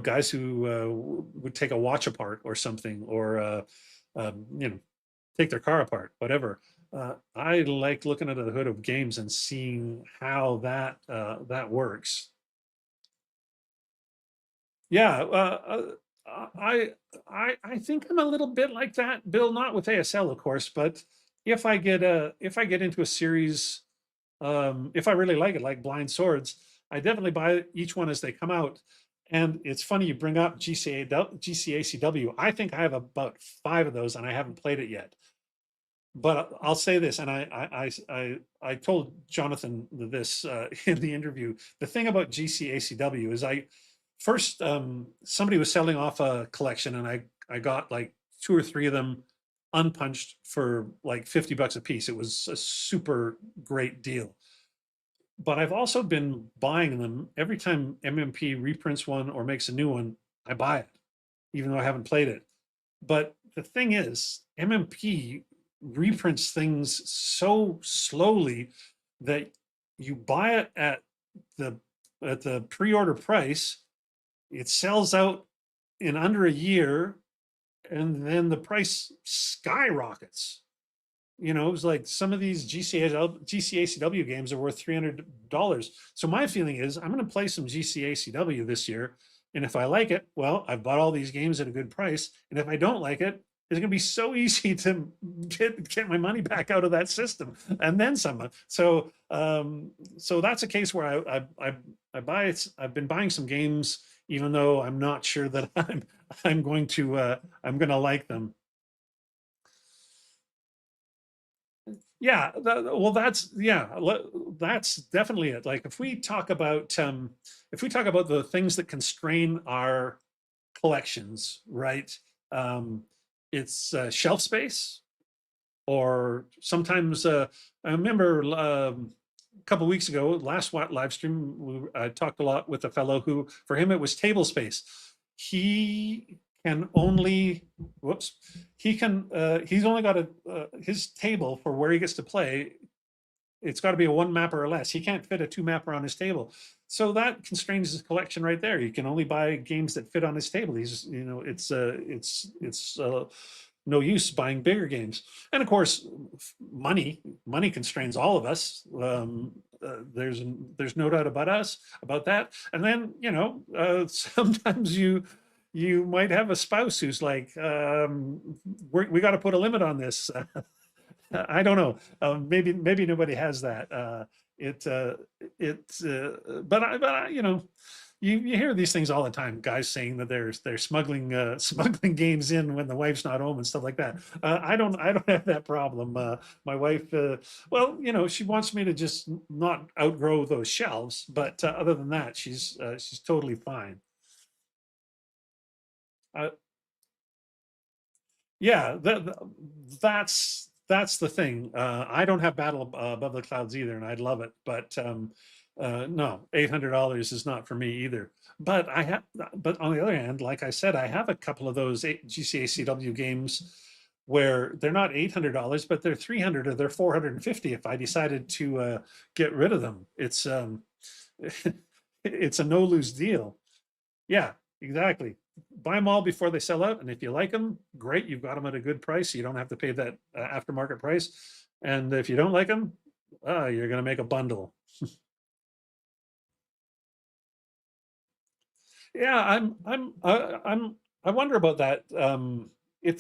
guys who would take a watch apart or something, or take their car apart, whatever. I like looking under the hood of games and seeing how that works. Yeah, I think I'm a little bit like that, Bill. Not with ASL, of course, but if I get into a series, if I really like it, like Blind Swords, I definitely buy each one as they come out. And it's funny you bring up GCACW. I think I have about 5 of those, and I haven't played it yet. But I'll say this, and I told Jonathan this in the interview. The thing about GCACW is, I first, somebody was selling off a collection, and I got like 2 or 3 of them unpunched for like $50 a piece. It was a super great deal. But I've also been buying them every time MMP reprints one or makes a new one. I buy it, even though I haven't played it. But the thing is, MMP reprints things so slowly that you buy it the at the pre-order price, it sells out in under a year, and then the price skyrockets. It was like some of these GCACW games are worth $300. So my feeling is, I'm going to play some GCACW this year, and if I like it, well, I've bought all these games at a good price. And if I don't like it, it's going to be so easy to get my money back out of that system, and then some. So that's a case where I buy it. I've been buying some games, even though I'm not sure that I'm going to like them. Yeah, well, that's definitely it. Like, if we talk about the things that constrain our collections, right? Um, it's shelf space, or sometimes I remember a couple weeks ago, last live stream, I talked a lot with a fellow who, for him, it was table space. He can only, whoops, he's only got his table for where he gets to play. It's got to be a 1 mapper or less. He can't fit a 2 mapper on his table. So that constrains his collection right there. He can only buy games that fit on his table. It's no use buying bigger games. And of course, money constrains all of us. There's no doubt about that. And then, sometimes you might have a spouse who's like, we got to put a limit on this. I don't know. Maybe nobody has that. But I, you hear these things all the time, guys saying that they're smuggling smuggling games in when the wife's not home and stuff like that. I don't have that problem. My wife, well, she wants me to just not outgrow those shelves, but other than that, she's totally fine. Uh, yeah, that's the thing. I don't have Battle Above the Clouds either, and I'd love it, but no, $800 is not for me either. But but on the other hand, like I said, I have a couple of those GCA CW games where they're not $800, but they're 300 or they're 450 if I decided to get rid of them. It's a no lose deal. Yeah, exactly. Buy them all before they sell out, and if you like them, great, you've got them at a good price. You don't have to pay that aftermarket price. And if you don't like them, you're going to make a bundle. Yeah, I wonder about that. It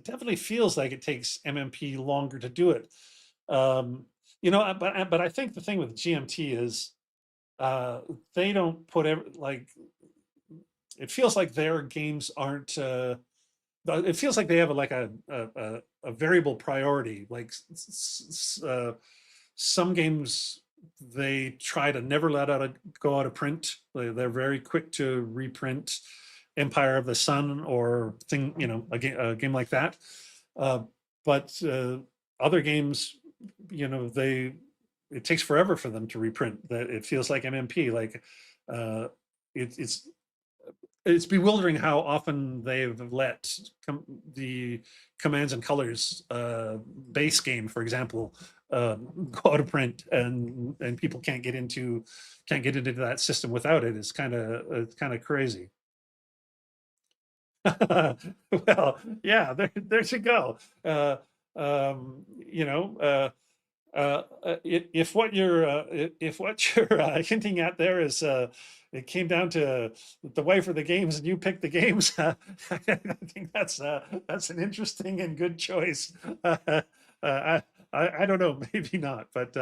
definitely feels like it takes MMP longer to do it. But I think the thing with GMT is they don't put like it feels like their games aren't it feels like they have a variable priority. Like some games they try to never go out of print. They're very quick to reprint Empire of the Sun or a game like that. But other games, it takes forever for them to reprint. That it feels like MMP. Like it's it's bewildering how often they've let the Commands and Colors base game, for example, go out of print, and people can't get into that system without it. It's kind of crazy. Well, yeah, there you go. You know, if what you're hinting at there is it came down to the way for the games and you picked the games, I think that's an interesting and good choice. I don't know, maybe not, but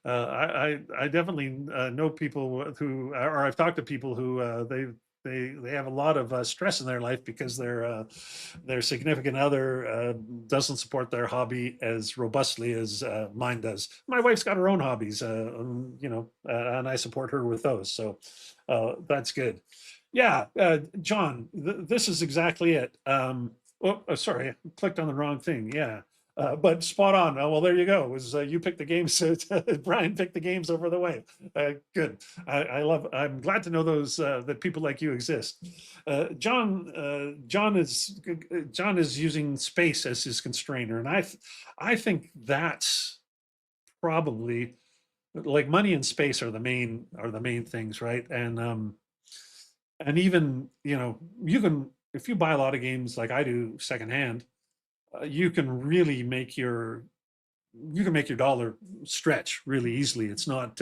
I definitely know people who, or I've talked to people who they have a lot of stress in their life because their significant other doesn't support their hobby as robustly as mine does. My wife's got her own hobbies, and I support her with those, so that's good. Yeah, John, this is exactly it. Sorry, I clicked on the wrong thing. Yeah. But spot on. Well, there you go. It was you picked the games? Brian picked the games over the way. Good. I'm glad to know those that people like you exist. John is using space as his constrainer, and I think that's probably like money and space are the main things, right? And even you can, if you buy a lot of games like I do secondhand, you can really make your dollar stretch really easily. It's not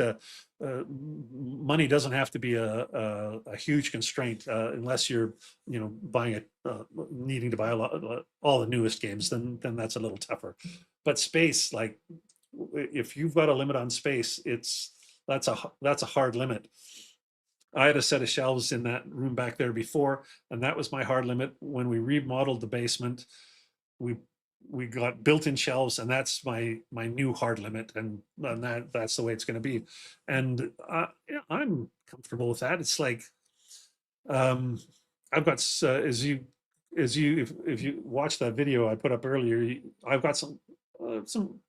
money doesn't have to be a huge constraint unless you're buying it needing to buy all the newest games. Then that's a little tougher. But space, like if you've got a limit on space, that's a hard limit. I had a set of shelves in that room back there before, and that was my hard limit. When we remodeled the basement, we we got built-in shelves, and that's my new hard limit, and that's the way it's going to be. And I'm comfortable with that. It's like um, I've got if you watch that video I put up earlier, I've got some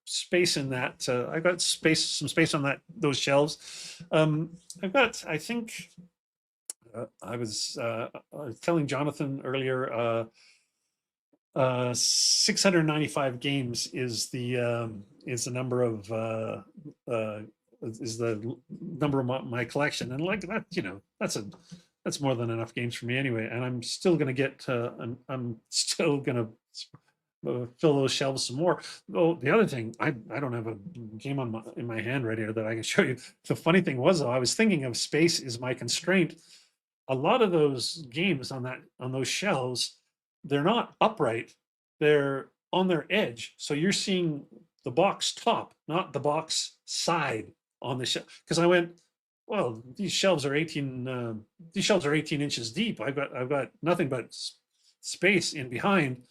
space in that. I've got some space on those shelves. I've got, I think, I was telling Jonathan earlier, 695 games is the number of is the number of my collection, and like that, that's more than enough games for me anyway. And I'm still gonna get I'm still gonna fill those shelves some more. Oh, the other thing, I don't have a game in my hand right here that I can show you. The funny thing was, though, I was thinking of space is my constraint. A lot of those games on those shelves, they're not upright, they're on their edge, so you're seeing the box top, not the box side on the shelf. Because I went, well, these shelves are 18 inches deep. I've got nothing but space in behind.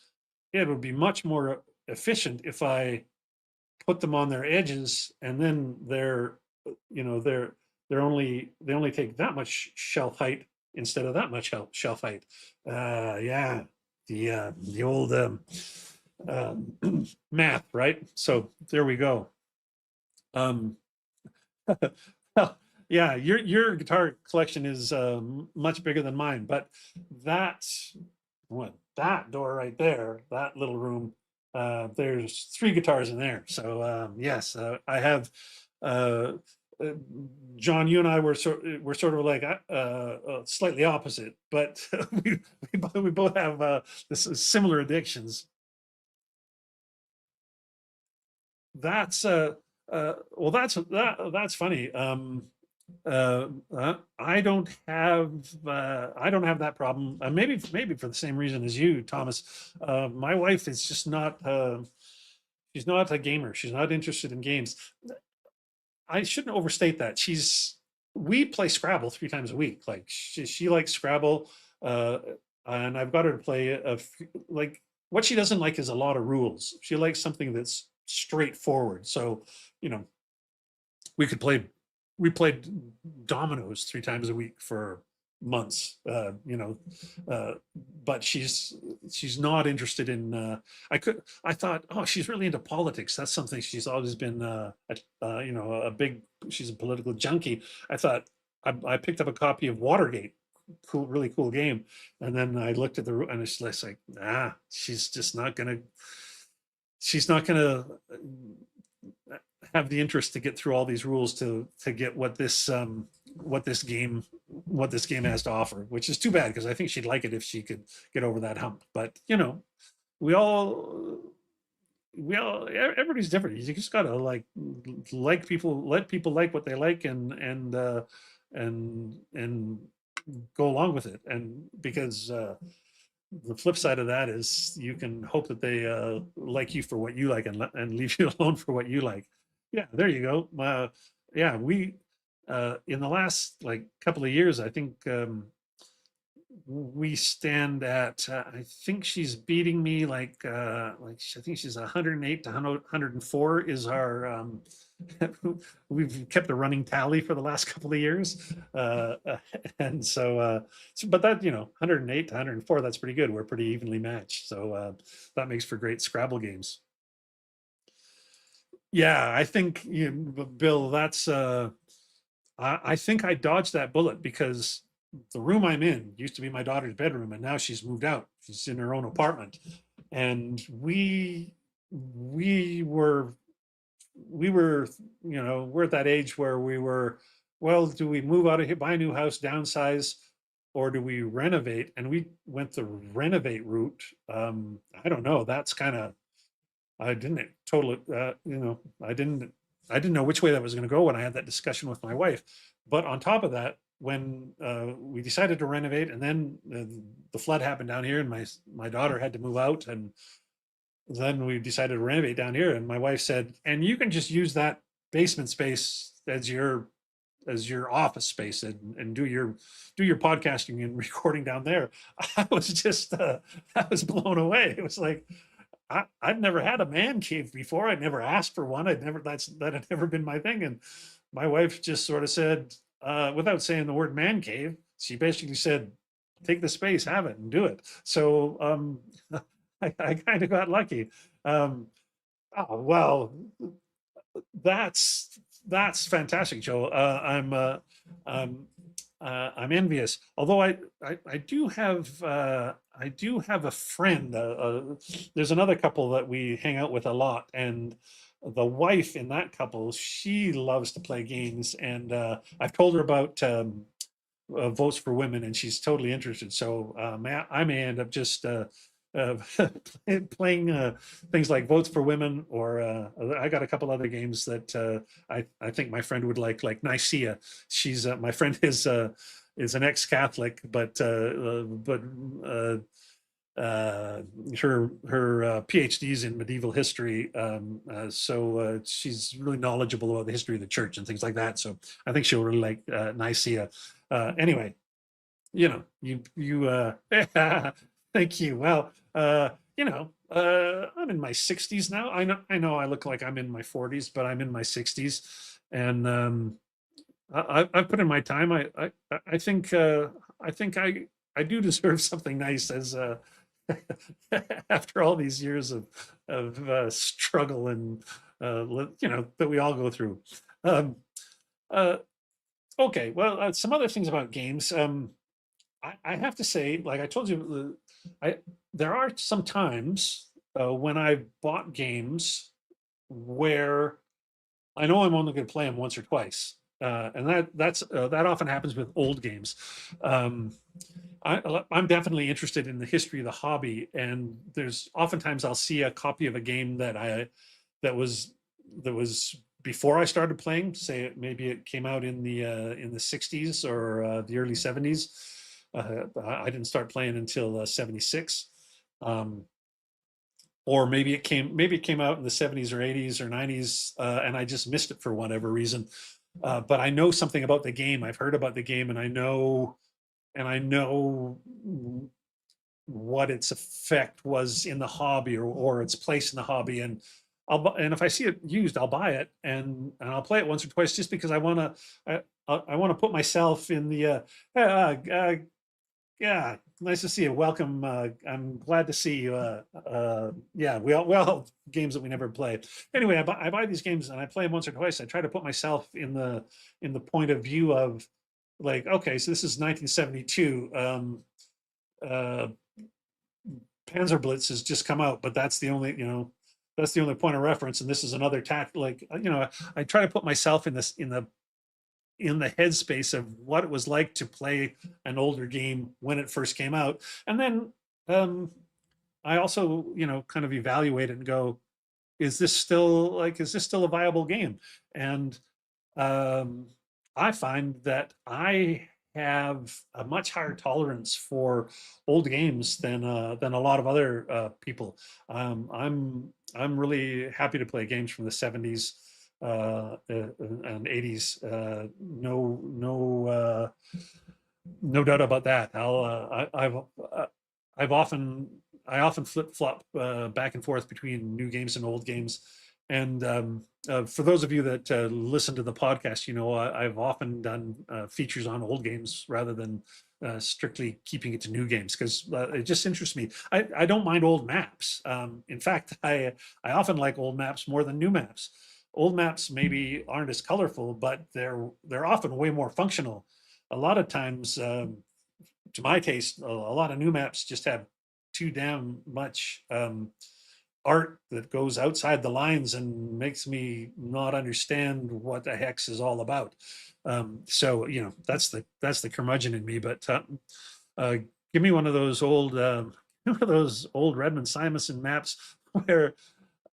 It would be much more efficient if I put them on their edges, and then you know, they only take that much shelf height instead of that much shelf height. Yeah, the old math, right? So there we go. Um, well, yeah, your guitar collection is much bigger than mine, but that's what that door right there, that little room. There's three guitars in there. So yes, I have. Uh, uh, John, you and I we're sort of like slightly opposite, but we both have this similar addictions. That's well, that's funny. I don't have that problem. Maybe for the same reason as you, Thomas. My wife is just not. She's not a gamer. She's not interested in games. I shouldn't overstate that. We play Scrabble 3 times a week. Like she likes Scrabble, uh, and I've got her to play like what she doesn't like is a lot of rules. She likes something that's straightforward. So, you know, we could play we played dominoes 3 times a week for months, uh, but she's not interested in I thought, oh, she's really into politics. That's something she's always been a big, she's a political junkie. I thought I picked up a copy of Watergate, cool, really cool game, and then I looked at and it's just like, she's just not gonna, she's not gonna have the interest to get through all these rules to get what this game what this game has to offer, which is too bad because I think she'd like it if she could get over that hump. But you know, we all everybody's different. You just gotta like people, let people like what they like, and go along with it. And because the flip side of that is you can hope that they like you for what you like, and leave you alone for what you like. Yeah, there you go. Yeah, we in the last like couple of years, I think we stand at I think she's beating me like I think she's 108 to 104 is our we've kept a running tally for the last couple of years. And but that, 108 to 104, that's pretty good. We're pretty evenly matched, so that makes for great Scrabble games. Yeah, I think Bill, that's I think I dodged that bullet because the room I'm in used to be my daughter's bedroom, and now she's moved out. She's in her own apartment, and we were we were we're at that age where we were, well, do we move out of here, buy a new house, downsize, or do we renovate? And we went the renovate route. I don't know. That's kind of, I didn't totally, I didn't know which way that was going to go when I had that discussion with my wife. But on top of that, when we decided to renovate, and then the flood happened down here, and my daughter had to move out, and then we decided to renovate down here, and my wife said, "And you can just use that basement space as your office space, and do your podcasting and recording down there." I was just I was blown away. It was like, I've never had a man cave before. I'd never asked for one. That had never been my thing. And my wife just sort of said, without saying the word man cave, she basically said, "Take the space, have it, and do it." So I kind of got lucky. Um, oh well, that's fantastic, Joe. Um, I'm envious. Although I do have a friend. There's another couple that we hang out with a lot, and the wife in that couple, she loves to play games, and I've told her about votes for women, and she's totally interested. So I may end up just uh, playing things like votes for women, or I got a couple other games that I think my friend would like Nicaea. She's my friend is an ex-Catholic, but uh, her PhDs in medieval history. So she's really knowledgeable about the history of the church and things like that. So I think she'll really like Nicaea. Anyway, thank you. Well, I'm in my 60s now. I know I look like I'm in my 40s, but I'm in my 60s, and I've put in my time. I think I do deserve something nice as after all these years of struggle and that we all go through. Um, uh, okay, well, some other things about games. I have to say, like I told you, I there are some times when I bought games where I know I'm only going to play them once or twice, and that often happens with old games. Um, I'm definitely interested in the history of the hobby, and there's oftentimes I'll see a copy of a game that was that was before I started playing. Say maybe it came out in the 60s or the early 70s. I didn't start playing until 76. Um, or maybe it came out in the 70s or 80s or 90s, and I just missed it for whatever reason. But I know something about the game. I've heard about the game, and I know what its effect was in the hobby, or its place in the hobby. And and if I see it used, I'll buy it, and I'll play it once or twice just because I want to put myself in the yeah, nice to see you. Welcome. I'm glad to see you. Yeah, we all have games that we never play. Anyway, I buy these games and I play them once or twice. I try to put myself in the point of view of, like, okay, so this is 1972. Uh, Panzerblitz has just come out, but that's the only point of reference, and this is another tact. Like, I try to put myself in the headspace of what it was like to play an older game when it first came out. And then um, I also, kind of evaluate it and go, is this still a viable game? And um, I find that I have a much higher tolerance for old games than a lot of other people. I'm really happy to play games from the 70s and 80s. No doubt about that. I've often I often flip flop back and forth between new games and old games. And for those of you that listen to the podcast, I've often done features on old games rather than strictly keeping it to new games, because it just interests me. I don't mind old maps. In fact, I often like old maps more than new maps. Old maps maybe aren't as colorful, but they're often way more functional. A lot of times, to my taste, a lot of new maps just have too damn much art that goes outside the lines and makes me not understand what the hex is all about. So that's the curmudgeon in me. But uh, give me one of those old one of those old Redmond Simonson maps where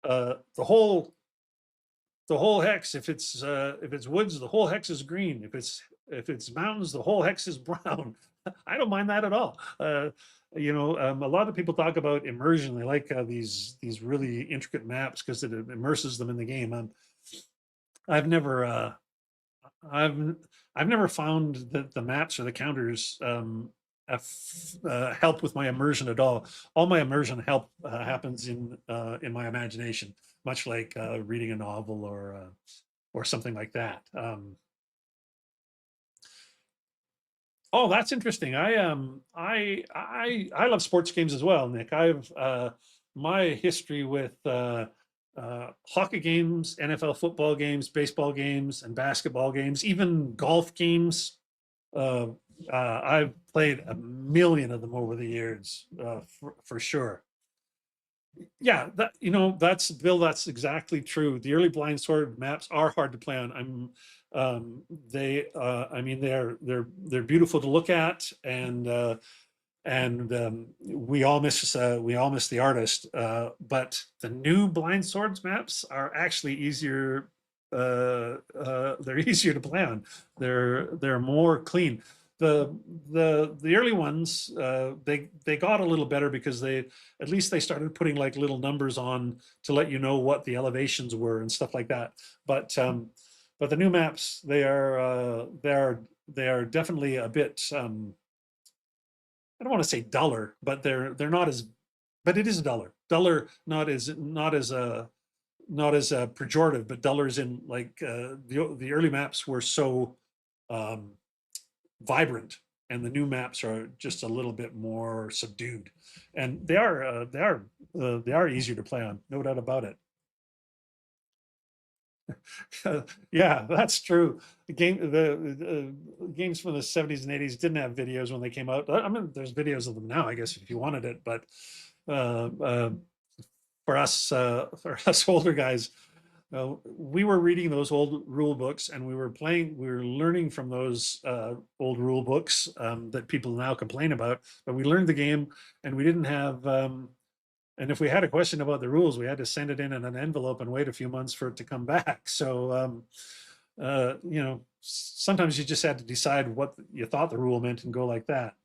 the whole hex, if it's woods, the whole hex is green. If it's mountains, the whole hex is brown. I don't mind that at all. A lot of people talk about immersion. They like these really intricate maps because it immerses them in the game. I've never I've I've never found that the maps or the counters help with my immersion at all. All my immersion happens in my imagination, much like reading a novel or something like that. Oh, that's interesting. I love sports games as well, Nick. I've my history with hockey games, NFL football games, baseball games, and basketball games, even golf games. Uh, I've played a million of them over the years, for sure. Yeah, that's Bill. That's exactly true. The early blind sword maps are hard to play on. I mean, they're beautiful to look at, and we all miss the artist. But the new blind swords maps are actually easier. They're easier to play on. They're more clean. the early ones, they got a little better because they at least they started putting like little numbers on to let you know what the elevations were and stuff like that. But the new maps, they are definitely a bit, I don't want to say duller, but they're not as, but it is duller, not as pejorative, but duller is in like, the early maps were so um, vibrant, and the new maps are just a little bit more subdued, and they are easier to play on, no doubt about it. Yeah, that's true. The games from the 70s and 80s didn't have videos when they came out. I mean, there's videos of them now, I guess, if you wanted it, but uh, uh, for us older guys, we were reading those old rule books, and we were learning from those old rule books, that people now complain about. But we learned the game, and we didn't have. And if we had a question about the rules, we had to send it in an envelope and wait a few months for it to come back. So, sometimes you just had to decide what you thought the rule meant and go like that.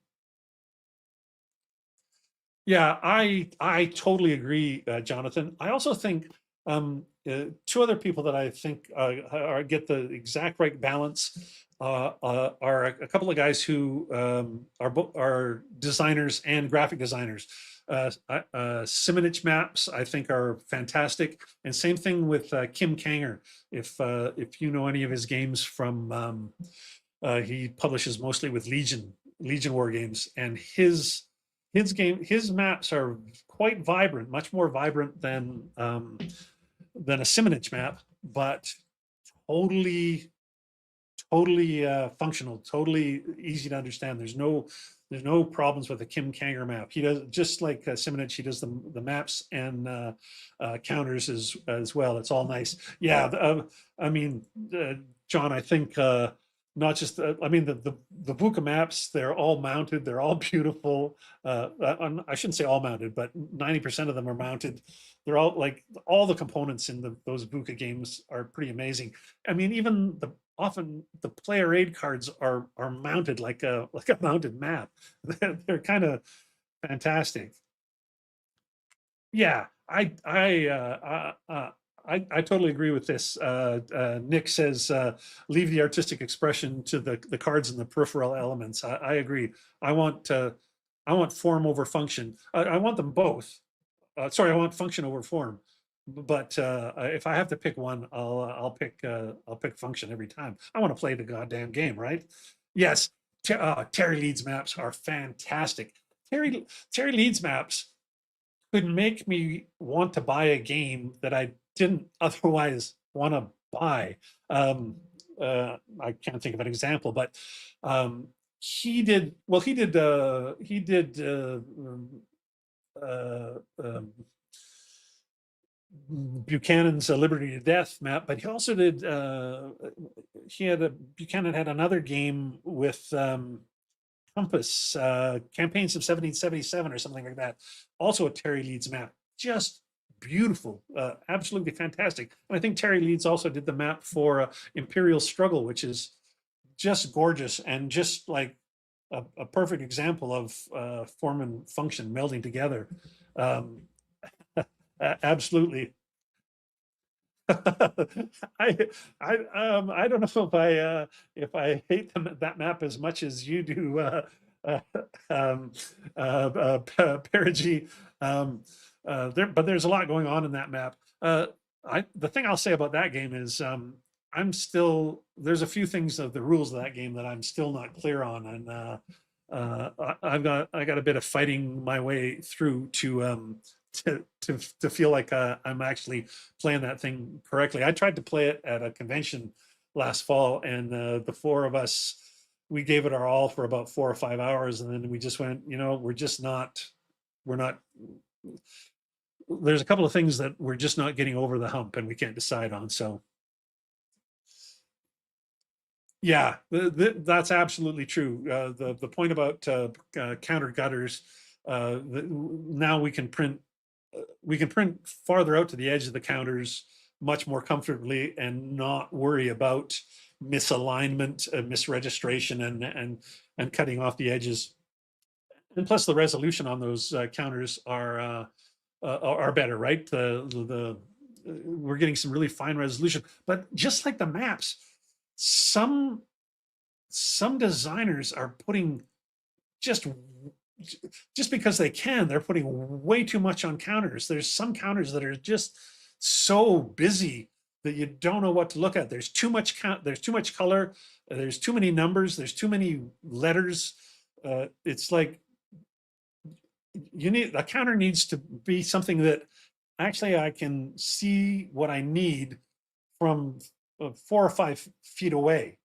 Yeah, I totally agree, Jonathan. I also think, two other people that I think get the exact right balance are a couple of guys who are designers and graphic designers. Simonich Maps, I think, are fantastic, and same thing with Kim Kanger. If you know any of his games from, he publishes mostly with Legion War games, and his maps are quite vibrant, much more vibrant than a Simonich map, but totally totally functional, totally easy to understand. There's no problems with the Kim Kanger map. He does just like Simonich. He does the maps and counters as well. It's all nice. Yeah, I mean, John, I think, not just I mean, the Buka maps. They're all mounted. They're all beautiful. I shouldn't say all mounted, but 90% of them are mounted. They're all like all the components in those Buka games are pretty amazing. I mean, even often the player aid cards are mounted like a mounted map. They're kind of fantastic. Yeah, I totally agree with this. Nick says, leave the artistic expression to the cards and the peripheral elements. I agree. I want I want form over function. I want them both. Sorry, I want function over form. But if I have to pick one, I'll pick function every time. I want to play the goddamn game, right? Yes, Terry Leeds maps are fantastic. Terry Leeds maps could make me want to buy a game that I didn't otherwise want to buy. I can't think of an example, but he did well. He did uh, um, Buchanan's Liberty to Death map, but he also did. Buchanan had another game with Compass, Campaigns of 1777 or something like that. Also a Terry Leeds map, just beautiful, absolutely fantastic. And I think Terry Leeds also did the map for Imperial Struggle, which is just gorgeous and just like a perfect example of form and function melding together. Um, Absolutely. I I don't know if I hate that map as much as you do, uh, um, Perigee. But there's a lot going on in that map. The thing I'll say about that game is, there's a few things of the rules of that game that I'm still not clear on, and I got a bit of fighting my way through to feel like I'm actually playing that thing correctly. I tried to play it at a convention last fall, and the four of us, we gave it our all for about 4 or 5 hours, and then we just went, we're not. There's a couple of things that we're just not getting over the hump, and we can't decide on. So yeah, that's absolutely true. The point about counter gutters, now we can print farther out to the edge of the counters much more comfortably and not worry about misalignment, misregistration, and cutting off the edges. And plus, the resolution on those counters are better, right? The we're getting some really fine resolution. But just like the maps, some some designers are putting just just because they can, they're putting way too much on counters. There's some counters that are just so busy that you don't know what to look at. There's too much there's too much color, there's too many numbers, there's too many letters. It's like you need a counter needs to be something that actually I can see what I need from 4 or 5 feet away.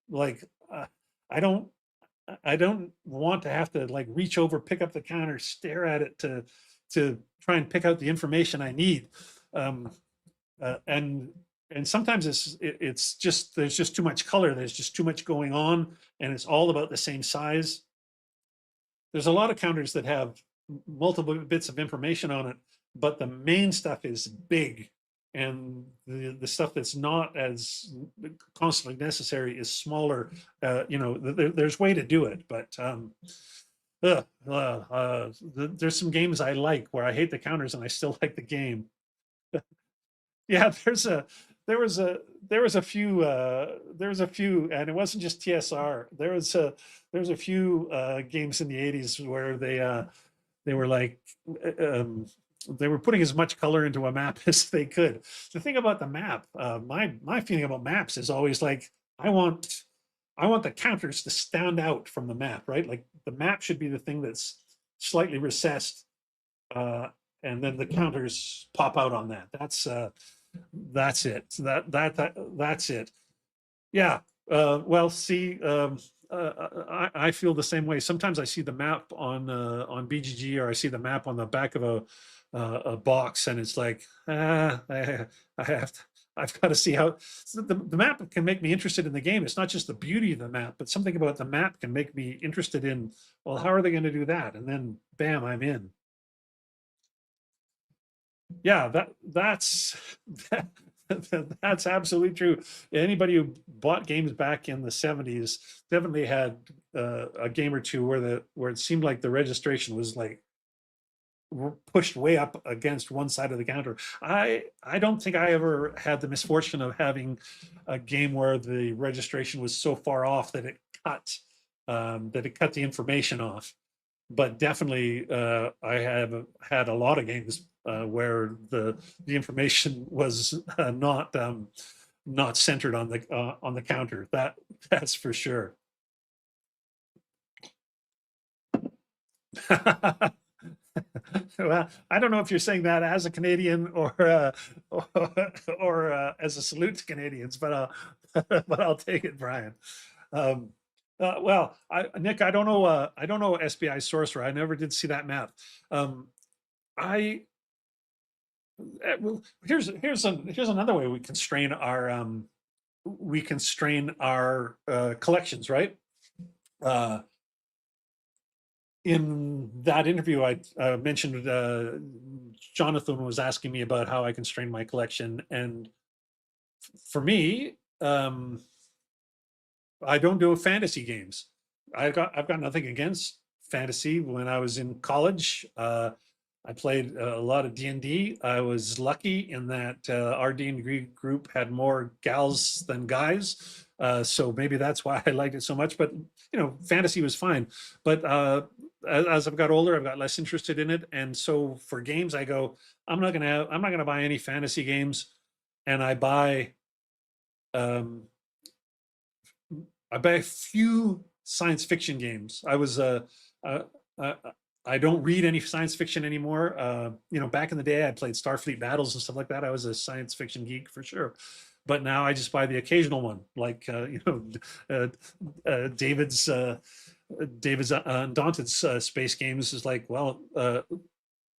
Like I don't I don't want to have to like reach over, pick up the counter, stare at it to try and pick out the information I need. Um, and sometimes it's just there's just too much color. There's just too much going on, and it's all about the same size. There's a lot of counters that have multiple bits of information on it, but the main stuff is big, and the stuff that's not as constantly necessary is smaller. There's way to do it, but there's some games I like where I hate the counters and I still like the game. Yeah, there was a few and it wasn't just TSR. There was a few games in the 80s where they were like they were putting as much color into a map as they could. The thing about the map, my feeling about maps is always like I want the counters to stand out from the map, right? Like the map should be the thing that's slightly recessed, and then the counters pop out on that. That's it. That's it. Yeah. Well, see, I feel the same way. Sometimes I see the map on BGG, or I see the map on the back of a box, and it's like, I have to. I've got to see how so the map can make me interested in the game. It's not just the beauty of the map, but something about the map can make me interested in, well, how are they going to do that? And then, bam, I'm in. Yeah, that's that's absolutely true. Anybody who bought games back in the 70s definitely had a game or two where it seemed like the registration was like pushed way up against one side of the counter. I don't think I ever had the misfortune of having a game where the registration was so far off that it cut the information off. But definitely, I have had a lot of games where the information was not centered on the counter. That's for sure. Well, I don't know if you're saying that as a Canadian or as a salute to Canadians, but but I'll take it, Brian. Um, well, Nick, I don't know. I don't know SBI Sorcerer. I never did see that map. I well, here's another way we constrain our collections, right? In that interview, I mentioned Jonathan was asking me about how I constrain my collection, and for me, I don't do fantasy games. I've got nothing against fantasy. When I was in college, I played a lot of D&D. I was lucky in that our D&D group had more gals than guys, so maybe that's why I liked it so much. But fantasy was fine. But as I've got older, I've got less interested in it, and so for games, I go, I'm not gonna buy any fantasy games, and um, I buy a few science fiction games. Uh, uh, I don't read any science fiction anymore. Back in the day, I played Starfleet Battles and stuff like that. I was a science fiction geek for sure. But now I just buy the occasional one, like David's Undaunted space games is like, well,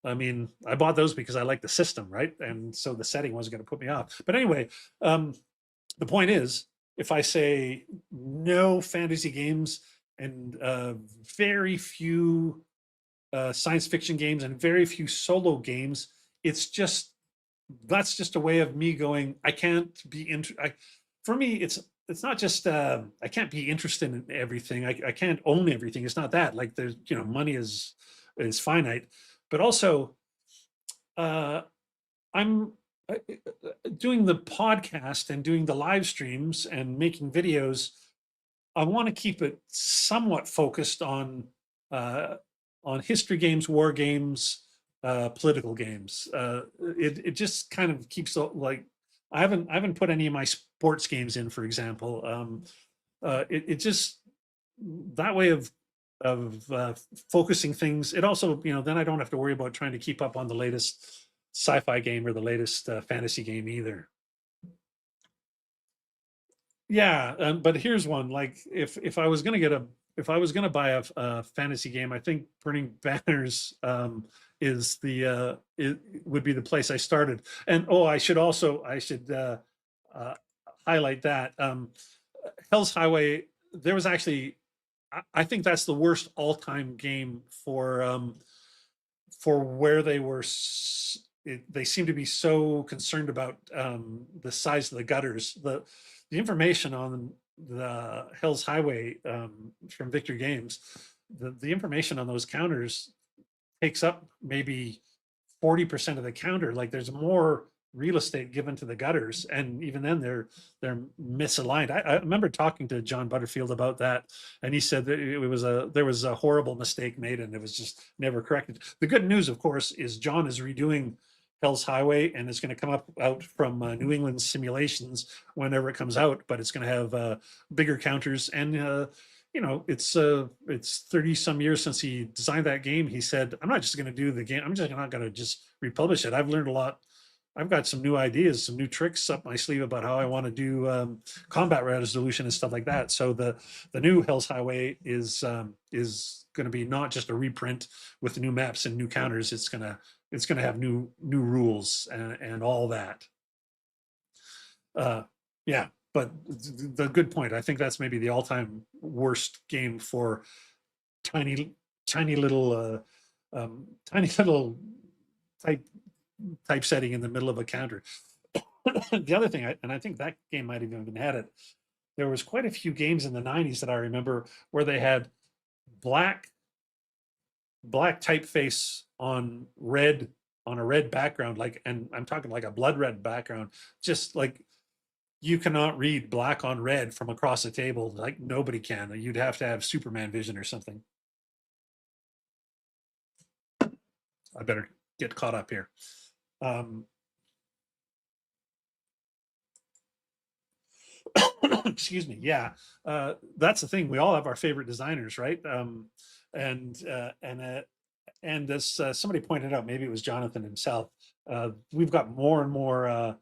I mean, I bought those because I like the system, right? And so the setting wasn't going to put me off. But anyway, the point is, if I say no fantasy games and very few science fiction games and very few solo games, that's just a way of me going, I can't be for me, it's not just I can't be interested in everything. I can't own everything. It's not that. Like there's money is finite, but also uh, I'm doing the podcast and doing the live streams and making videos. I want to keep it somewhat focused uh, on history games, war games, political games. It just kind of keeps like I haven't put any of my sports games in, for example. It just that way of focusing things. It also then I don't have to worry about trying to keep up on the latest sci-fi game or the latest fantasy game either. Yeah, but here's one. Like, if I was gonna if I was gonna buy a fantasy game, I think Burning Banners is the it would be the place I started. And oh, I should uh, highlight that Hell's Highway. There was actually I think that's the worst all-time game for where they were. They seem to be so concerned about the size of the gutters. The information on the Hills Highway from Victor Games, the information on those counters takes up maybe 40% of the counter. Like there's more real estate given to the gutters, and even then they're misaligned. I remember talking to John Butterfield about that, and he said that there was a horrible mistake made, and it was just never corrected. The good news, of course, is John is redoing Hell's Highway, and it's going to come up out from New England Simulations whenever it comes out, but it's going to have bigger counters and it's 30 some years since he designed that game. He said, I'm not just going to do the game. I'm just not going to just republish it. I've learned a lot. I've got some new ideas, some new tricks up my sleeve about how I want to do combat resolution and stuff like that. So the new Hell's Highway is going to be not just a reprint with the new maps and new counters. It's gonna have new rules and all that. Yeah, but the good point. I think that's maybe the all-time worst game for tiny, tiny little, tiny little type typesetting in the middle of a counter. The other thing, and I think that game might have even had it. There was quite a few games in the '90s that I remember where they had black black typeface on a red background, like, and I'm talking like a blood red background, just like you cannot read black on red from across the table, like nobody can. You'd have to have Superman vision or something. I better get caught up here. Um, excuse me. Yeah, that's the thing. We all have our favorite designers, right? And uh, and uh, and as somebody pointed out, maybe it was Jonathan himself. We've got more and more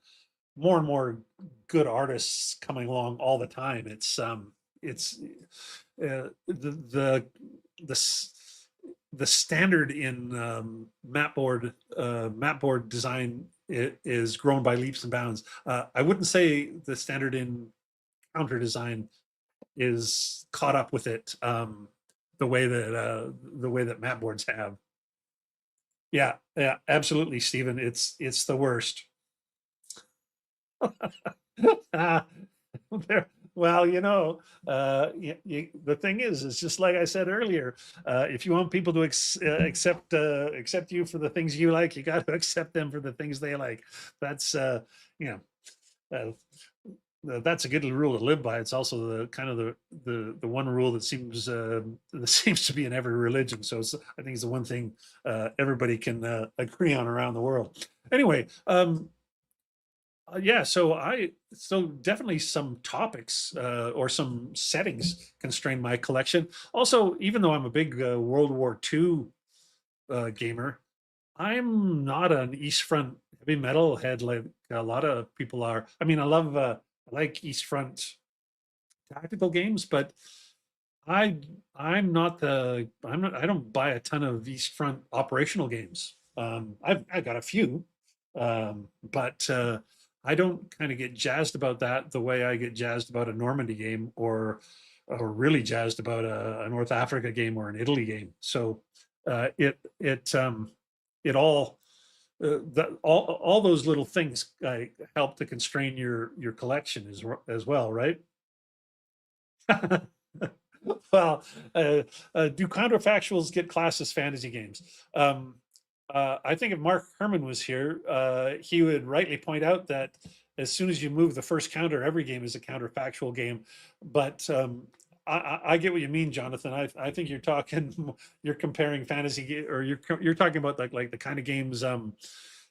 good artists coming along all the time. It's the the standard in map board design is grown by leaps and bounds. I wouldn't say the standard in counter design is caught up with it the way that map boards have. Yeah, yeah, absolutely, Stephen. It's the worst. Ah, there, well, the thing is just like I said earlier. If you want people to accept you for the things you like, you got to accept them for the things they like. That's you know, that's a good rule to live by. It's also the kind of the one rule that seems that seems to be in every religion. So I think it's the one thing everybody can agree on around the world. Anyway, yeah, so definitely some topics or some settings constrain my collection. Also, even though I'm a big World War II gamer, I'm not an East Front heavy metal head like a lot of people are. I mean, I like East Front tactical games, but I I don't buy a ton of East Front operational games. I've got a few, but I don't kind of get jazzed about that the way I get jazzed about a Normandy game or really jazzed about a North Africa game or an Italy game. So it all all those little things help to constrain your collection as well, right? Well, do counterfactuals get classed as fantasy games? Um, I think if Mark Herman was here, he would rightly point out that as soon as you move the first counter, every game is a counterfactual game. But I get what you mean, Jonathan. I think you're talking, you're comparing fantasy, or you're talking about like the kind of games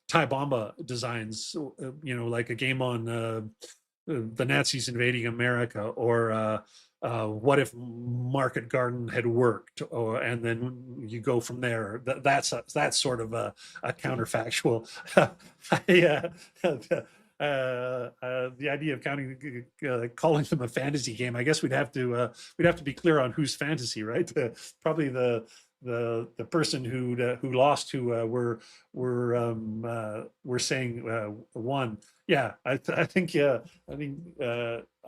Ty Bomba designs. Like a game on the Nazis invading America, or what if Market Garden had worked, and then you go from there. That's sort of a counterfactual. The idea of calling them a fantasy game, I guess we'd have to be clear on who's fantasy, right? Probably the person who lost, who we're saying won. Yeah, I think I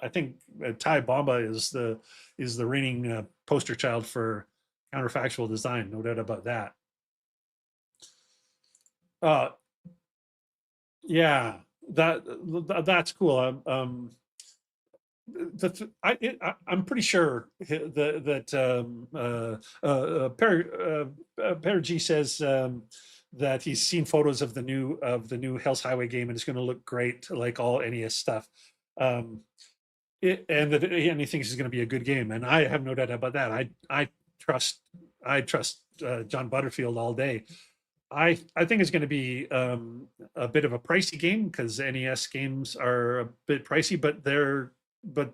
think Ty Bomba is the reigning poster child for counterfactual design, no doubt about that. Uh, yeah, that's cool. I'm pretty sure that Per G says that he's seen photos of the new Hell's Highway game, and it's going to look great, like all NES stuff. Um, and he thinks it's going to be a good game, and I have no doubt about that. I trust John Butterfield all day. I think it's going to be a bit of a pricey game, because NES games are a bit pricey, but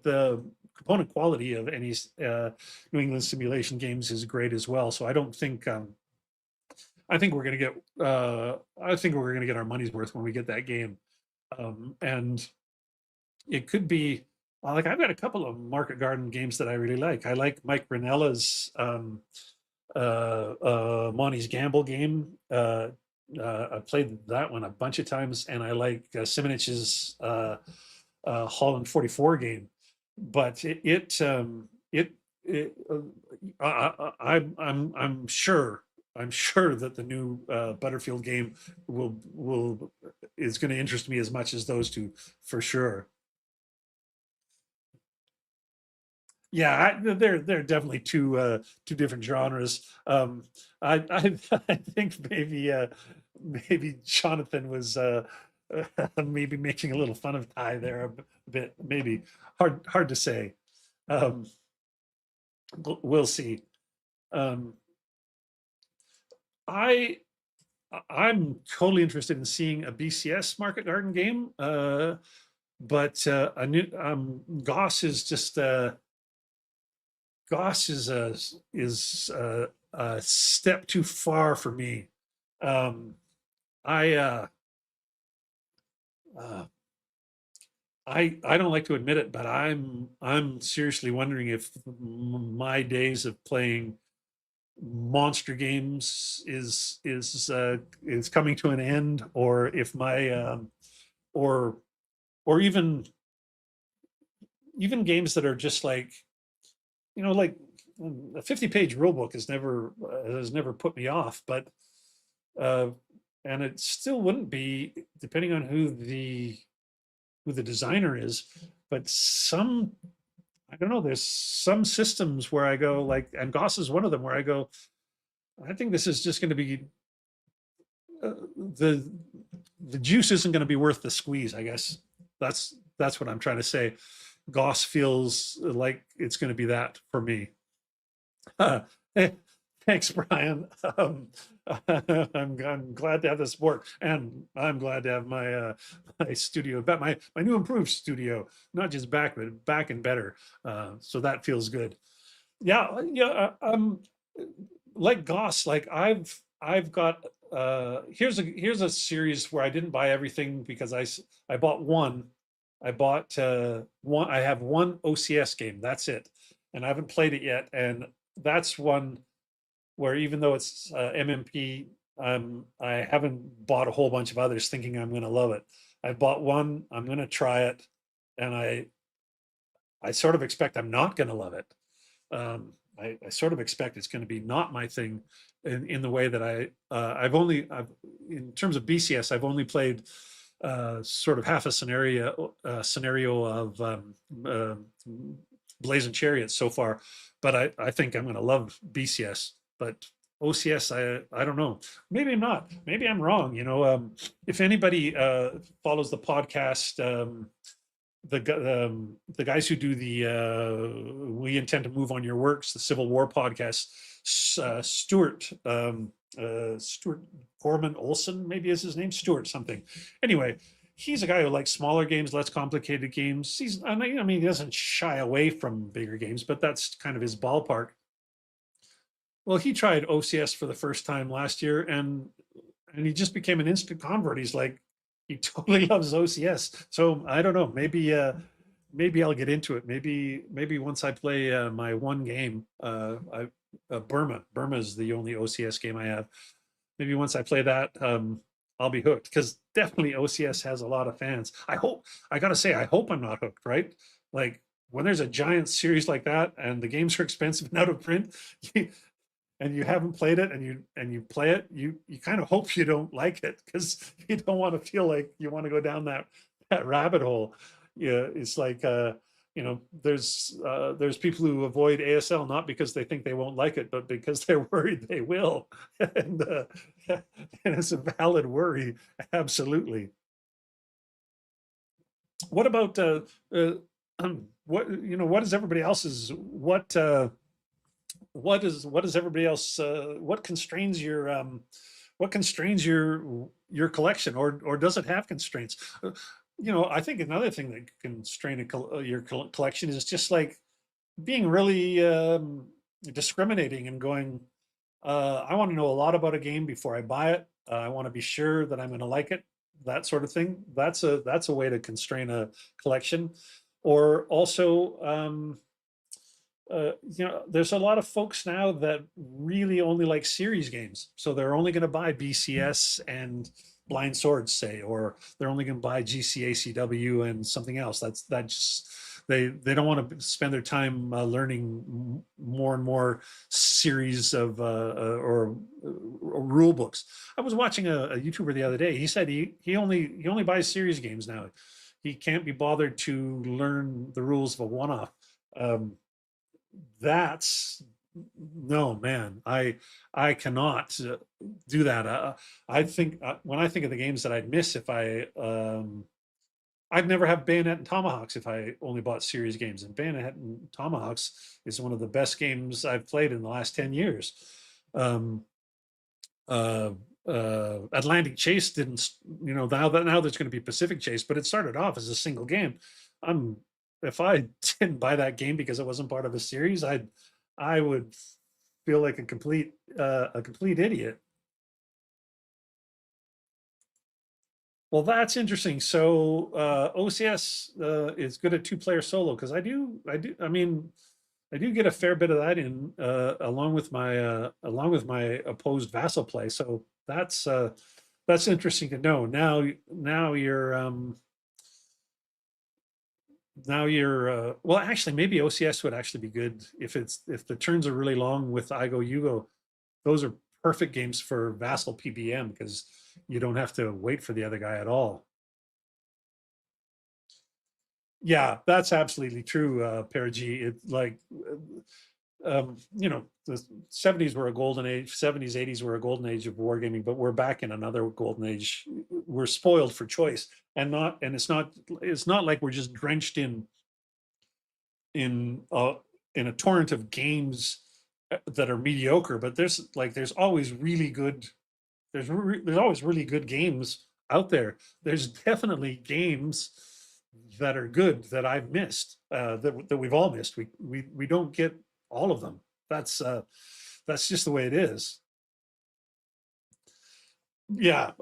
the component quality of any New England simulation games is great as well. So I think we're going to get our money's worth when we get that game, and it could be like, I've got a couple of Market Garden games that I really like. I like Mike Rinella's Monty's Gamble game. I played that one a bunch of times, and I like Simonich's Holland 44 game. But I'm sure that the new Butterfield game will is going to interest me as much as those two, for sure. Yeah, they're definitely two different genres. I I think maybe Jonathan was maybe making a little fun of Ty there a bit. Maybe hard to say. Um, we'll see. Um, I I'm totally interested in seeing a BCS Market Garden game, but a new Goss is just. Goss is a step too far for me. Um, I uh, I don't like to admit it, but I'm seriously wondering if my days of playing monster games is coming to an end, or if my or or even games that are just like, like, a 50-page rule book has never put me off, but uh, and it still wouldn't be, depending on who the designer is. But I don't know, there's some systems where I go, like, and Goss is one of them, where I go, I think this is just going to be uh, the the juice isn't going to be worth the squeeze, I guess. That's what I'm trying to say. Goss feels like it's going to be that for me. Hey, thanks, Brian. I'm glad to have the support, and I'm glad to have my studio, but my new improved studio, not just back, but back and better. So that feels good. Yeah, yeah. Like Goss, like I've got here's a series where I didn't buy everything, because I bought one. I bought one. I have one OCS game. That's it, and I haven't played it yet. And that's one where, even though it's MMP, I haven't bought a whole bunch of others thinking I'm going to love it. I bought one. I'm going to try it, and I sort of expect I'm not going to love it. I sort of expect it's going to be not my thing, in the way that in terms of BCS, I've only played sort of half a scenario of Blazing Chariots so far, but I think I'm going to love BCS. But OCS, I don't know. Maybe I'm not. Maybe I'm wrong. If anybody follows the podcast, the guys who do the We Intend to Move on Your Works, the Civil War podcast, Stuart Gorman Olson, maybe is his name, Stuart something. Anyway, he's a guy who likes smaller games, less complicated games. I mean, he doesn't shy away from bigger games, but that's kind of his ballpark. Well, he tried OCS for the first time last year, and he just became an instant convert. He's like, he totally loves OCS. So I don't know. Maybe I'll get into it. Maybe once I play my one game, Burma. Burma is the only OCS game I have. Maybe once I play that, I'll be hooked, because definitely OCS has a lot of fans. I gotta say, I hope I'm not hooked, right? Like, when there's a giant series like that and the games are expensive and out of print, and you haven't played it, and you play it, you kind of hope you don't like it, because you don't want to feel like you want to go down that rabbit hole. Yeah, it's like there's people who avoid ASL not because they think they won't like it, but because they're worried they will, and and it's a valid worry, absolutely. What about what is everybody else's what is everybody else what constrains your collection, or does it have constraints? I think another thing that can constrain your collection is just like being really discriminating and going, I want to know a lot about a game before I buy it. I want to be sure that I'm going to like it, that sort of thing. That's a way to constrain a collection. Or also, there's a lot of folks now that really only like series games, so they're only going to buy BCS and Blind Swords, say, or they're only going to buy GCACW and something else. That just they don't want to spend their time learning more and more series of or rule books. I was watching a YouTuber the other day. He said he only buys series games now. He can't be bothered to learn the rules of a one-off. That's No, man, I cannot do that. I think when I think of the games that I'd miss if I'd never have Bayonet and Tomahawks if I only bought series games, and Bayonet and Tomahawks is one of the best games I've played in the last 10 years. um uh Atlantic Chase didn't, now there's going to be Pacific Chase, but it started off as a single game. I'm If I didn't buy that game because it wasn't part of a series, I would feel like a complete idiot. Well, that's interesting. So OCS is good at two-player solo, because I mean, I do get a fair bit of that in along with my opposed vassal play. So that's interesting to know. Now you're well, actually, maybe OCS would actually be good if the turns are really long with I go you go. Those are perfect games for vassal PBM, because you don't have to wait for the other guy at all. Yeah, that's absolutely true, Perigi. It like the 70s were a golden age, 70s, 80s were a golden age of wargaming, but we're back in another golden age. We're spoiled for choice, and it's not like we're just drenched in uh in a torrent of games that are mediocre, but there's always really good there's always really good games out there. There's definitely games that are good that I've missed, that we've all missed. We don't get all of them. That's just the way it is. Yeah,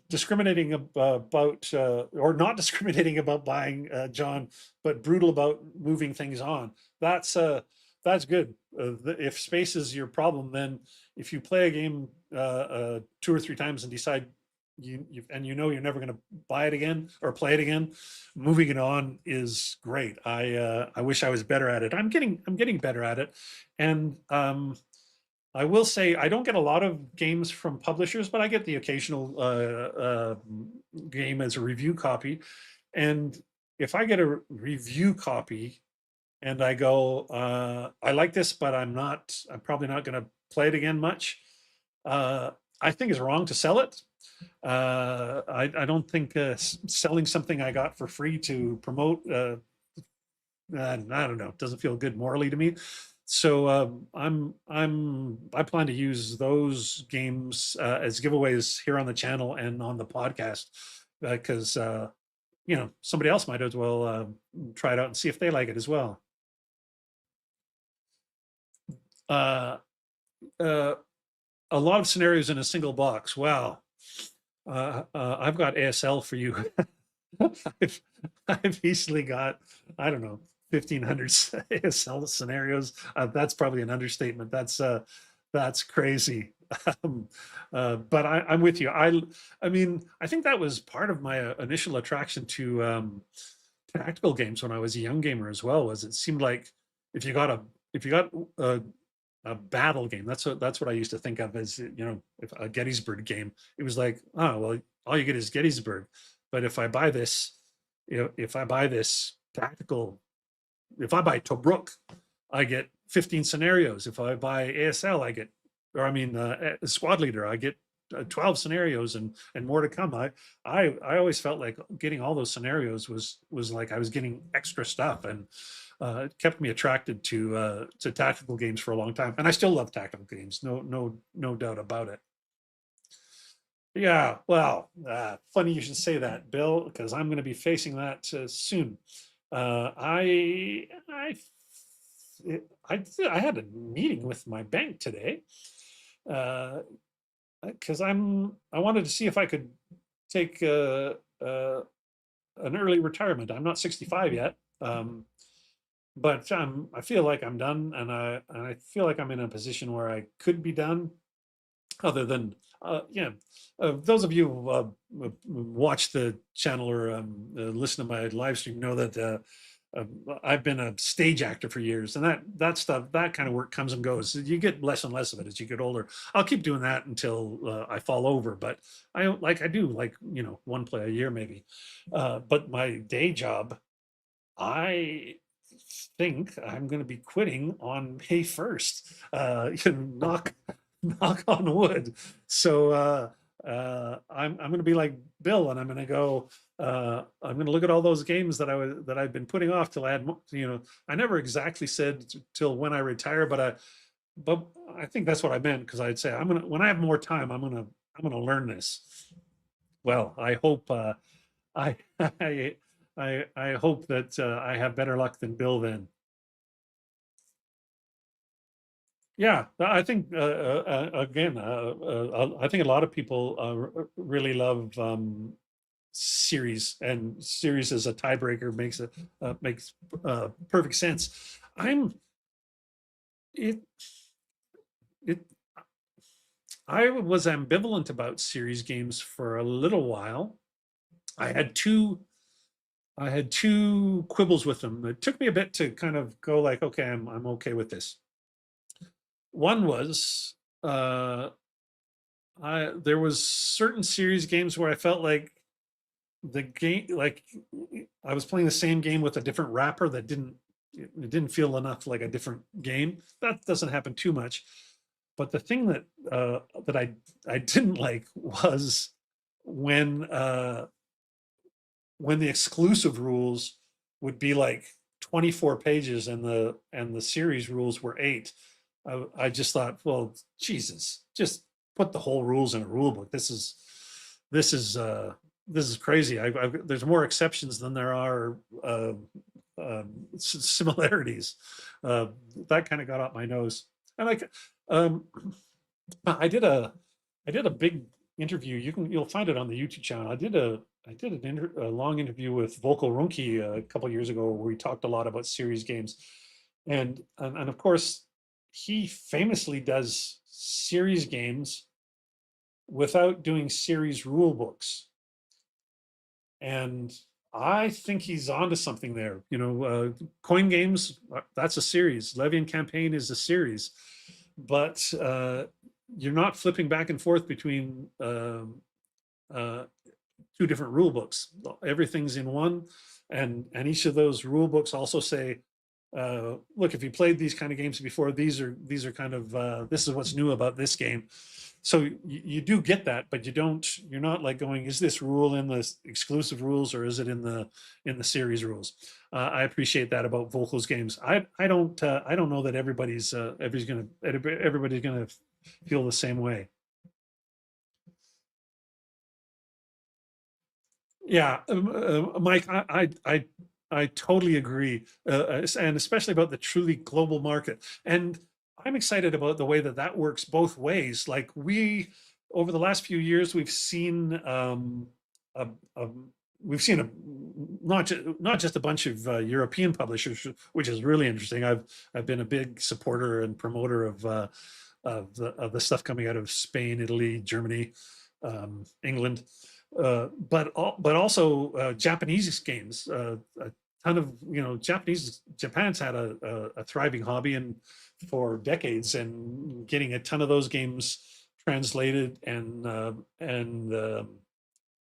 discriminating about or not discriminating about buying, John, but brutal about moving things on. That's good. If space is your problem, then if you play a game two or three times and decide you're never going to buy it again or play it again, moving it on is great. I wish I was better at it. I'm getting better at it, and I will say I don't get a lot of games from publishers, but I get the occasional game as a review copy. And if I get a review copy and I go, I like this, but I'm probably not going to play it again much. Uh, I think it's wrong to sell it. I don't think selling something I got for free to promote, I don't know, it doesn't feel good morally to me. So I plan to use those games as giveaways here on the channel and on the podcast because somebody else might as well try it out and see if they like it as well. Uh, uh, a lot of scenarios in a single box. Wow. I've got ASL for you. I've, I've easily got, I don't know, 1,500 ASL scenarios. That's probably an understatement. That's crazy. But I'm with you. I mean, I think that was part of my initial attraction to tactical games when I was a young gamer as well. Was it seemed like if you got a if you got a battle game, that's what I used to think of as if a Gettysburg game. It was like, oh well, all you get is Gettysburg. But if I buy this, if I buy this tactical, if I buy Tobruk, I get 15 scenarios. If I buy ASL, I get, or I mean, Squad Leader, I get 12 scenarios and more to come. I always felt like getting all those scenarios was like I was getting extra stuff, and it kept me attracted to tactical games for a long time. And I still love tactical games. No doubt about it. Yeah, well, funny you should say that, Bill, because I'm going to be facing that soon. I had a meeting with my bank today because I wanted to see if I could take an early retirement. I'm not 65 yet, but I feel like I'm done, and I feel like I'm in a position where I could be done other than those of you who watch the channel or listen to my live stream know that I've been a stage actor for years, and that stuff, that kind of work comes and goes. You get less and less of it as you get older. I'll keep doing that until I fall over, but I do like one play a year maybe. But my day job, I think I'm going to be quitting on May 1st. Knock on wood. So I'm going to be like Bill, and I'm going to go. I'm going to look at all those games that I've been putting off till I had. I never exactly said till when I retire, but I think that's what I meant, because I'd say when I have more time, I'm gonna learn this. Well, I hope I I hope that I have better luck than Bill then. Yeah, I think again, I think a lot of people really love series, and series as a tiebreaker makes perfect sense. I'm it it. I was ambivalent about series games for a little while. I had two I had two quibbles with them. It took me a bit to kind of go like, okay, I'm okay with this. One was there was certain series games where I felt like the game, like I was playing the same game with a different wrapper that it didn't feel enough like a different game. That doesn't happen too much. But the thing that I didn't like was when when the exclusive rules would be like 24 pages and the series rules were 8. I just thought, well, Jesus, just put the whole rules in a rule book. This is this is crazy. There's more exceptions than there are similarities. That kind of got up my nose. And like, um, I did a big interview. You'll find it on the YouTube channel. I did a long interview with Volko Runke a couple years ago where we talked a lot about series games, and of course he famously does series games without doing series rule books, and I think he's onto something there. Coin games, that's a series. Levian Campaign is a series, but you're not flipping back and forth between uh, two different rule books. Everything's in one, and each of those rule books also say look, if you played these kind of games before, these are kind of this is what's new about this game. So you do get that, but you're not like going, is this rule in the exclusive rules or is it in the series rules? I appreciate that about Vocal's games. I don't know that everybody's gonna feel the same way. Yeah, Mike, I totally agree, and especially about the truly global market. And I'm excited about the way that that works both ways. Like over the last few years, a, a, we've seen not just a bunch of European publishers, which is really interesting. I've been a big supporter and promoter of the stuff coming out of Spain, Italy, Germany, England, but also Japanese games. A ton of Japan's had a thriving hobby and for decades, and getting a ton of those games translated and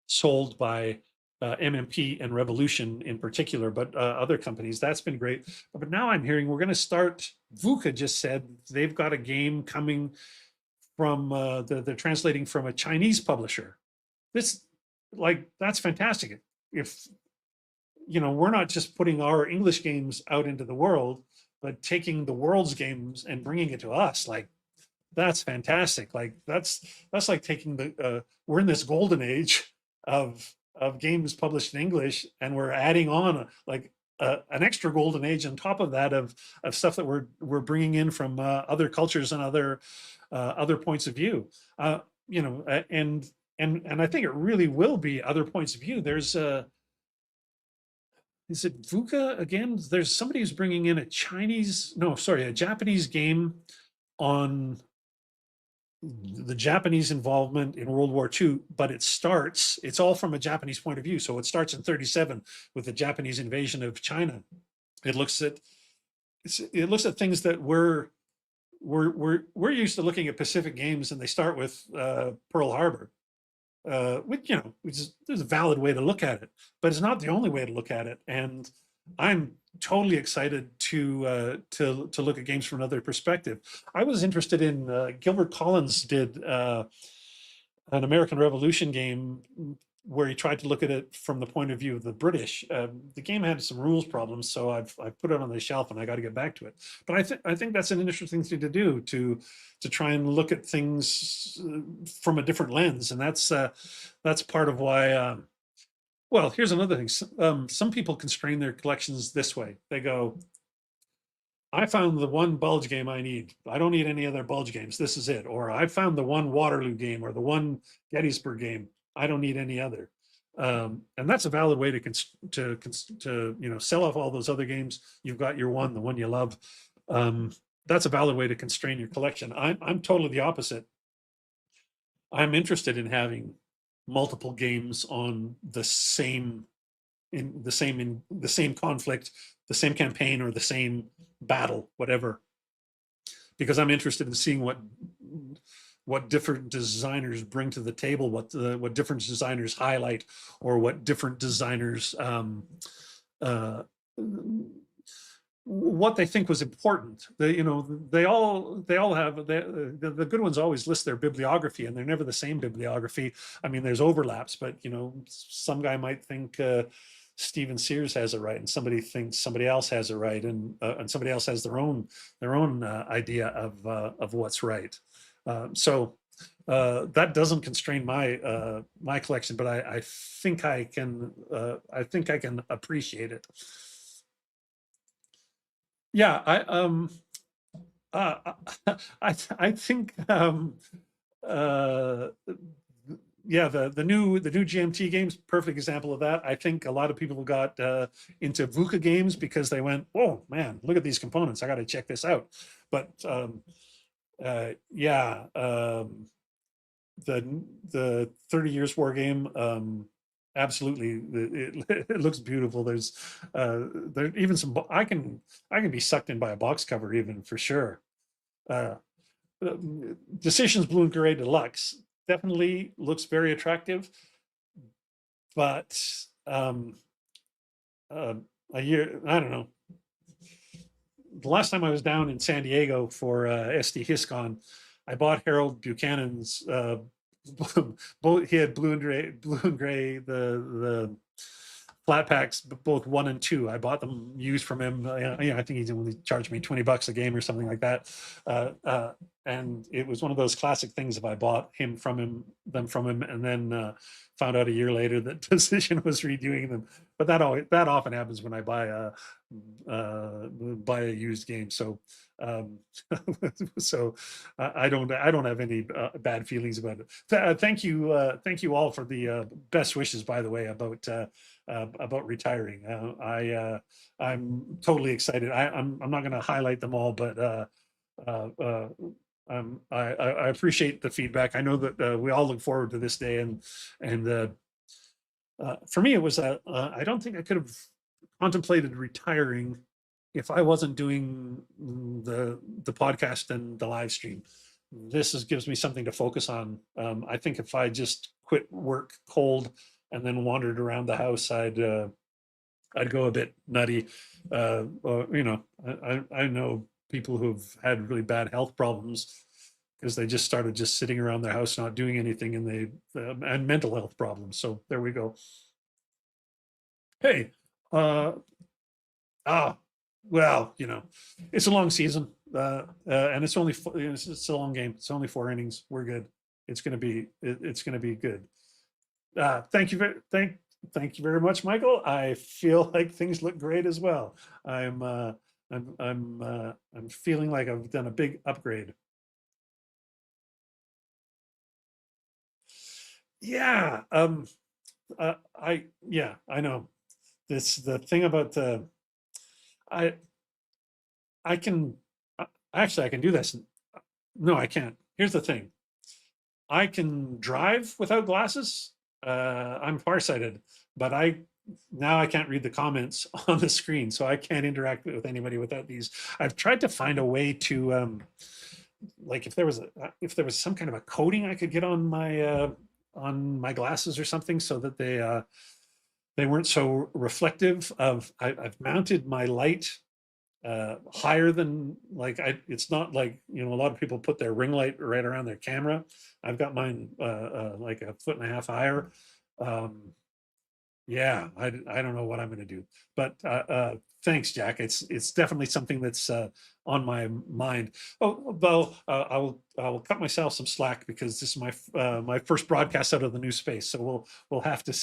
sold by MMP and Revolution in particular, but other companies. That's been great. But now I'm hearing we're going to start. VUCA just said they've got a game coming from they're translating from a Chinese publisher. That's fantastic. If we're not just putting our English games out into the world, but taking the world's games and bringing it to us, like that's fantastic. Like that's like taking we're in this golden age of games published in English, and we're adding on an extra golden age on top of that of stuff that we're bringing in from other cultures and other points of view. And I think it really will be other points of view. There's is it VUCA again? There's somebody who's bringing in a Japanese game on the Japanese involvement in World War II, but it's all from a Japanese point of view. So it starts in 1937 with the Japanese invasion of China. It looks at things that we're used to looking at Pacific games, and they start with Pearl Harbor, which is there's a valid way to look at it, but it's not the only way to look at it. And I'm totally excited to look at games from another perspective. I was interested in Gilbert Collins did an American Revolution game where he tried to look at it from the point of view of the British. The game had some rules problems, so I've put it on the shelf and I got to get back to it. But I think that's an interesting thing to do to try and look at things from a different lens, and that's part of why. Well, here's another thing. Some people constrain their collections this way. They go, I found the one Bulge game I need. I don't need any other Bulge games. This is it. Or I found the one Waterloo game or the one Gettysburg game. I don't need any other. And that's a valid way to sell off all those other games. You've got your one, the one you love. That's a valid way to constrain your collection. I'm totally the opposite. I'm interested in having multiple games on the same conflict, the same campaign, or the same battle, whatever, because I'm interested in seeing what different designers bring to the table, what different designers highlight, or what different designers what they think was important. They all have the good ones always list their bibliography, and they're never the same bibliography. I mean, there's overlaps, but some guy might think Stephen Sears has it right, and somebody thinks somebody else has it right, and somebody else has their own idea of what's right. So that doesn't constrain my collection, but I think I can appreciate it. Yeah, uh, I think yeah, the new GMT games, perfect example of that. I think a lot of people got into VUCA games because they went, oh man, look at these components, I got to check this out. But yeah, the 30 Years War game, absolutely, it looks beautiful. There's even some I can be sucked in by a box cover, even, for sure. Decisions Blue and Gray Deluxe definitely looks very attractive, but a year, I don't know, the last time I was down in San Diego for SD HISCON, I bought Harold Buchanan's both. He had blue and gray, the flat packs, both 1 and 2. I bought them used from him. I think he only charged me $20 a game or something like that. And it was one of those classic things. If I bought them from him, and then found out a year later that Position was redoing them. But that often happens when I buy a used game. So um, so I don't have any bad feelings about it. Thank you all for the best wishes, by the way, about retiring. I'm totally excited. I'm not going to highlight them all, but uh, uh, I appreciate the feedback. I know that we all look forward to this day, and for me, it was I don't think I could have contemplated retiring if I wasn't doing the podcast and the live stream. Gives me something to focus on. I think if I just quit work cold and then wandered around the house, I'd go a bit nutty. I know people who've had really bad health problems because they just started just sitting around their house not doing anything, and mental health problems. So there we go. Hey, uh, ah, well, it's a long season, and it's a long game. It's only 4 innings. We're good. It's gonna be good. Thank you thank you very much, Michael. I feel like things look great as well. I'm uh, I'm feeling like I've done a big upgrade. Yeah. I know. The thing about I I can actually I can do this. No, I can't. Here's the thing. I can drive without glasses. I'm farsighted, but I can't read the comments on the screen, so I can't interact with anybody without these. I've tried to find a way to like if there was some kind of a coating I could get on my glasses or something, so that they weren't so reflective. I've mounted my light higher than, like, it's not like, a lot of people put their ring light right around their camera. I've got mine like a foot and a half higher. Um, yeah, I don't know what I'm going to do, but thanks, Jack. It's definitely something that's on my mind. Oh, though I will cut myself some slack because this is my first broadcast out of the new space, so we'll have to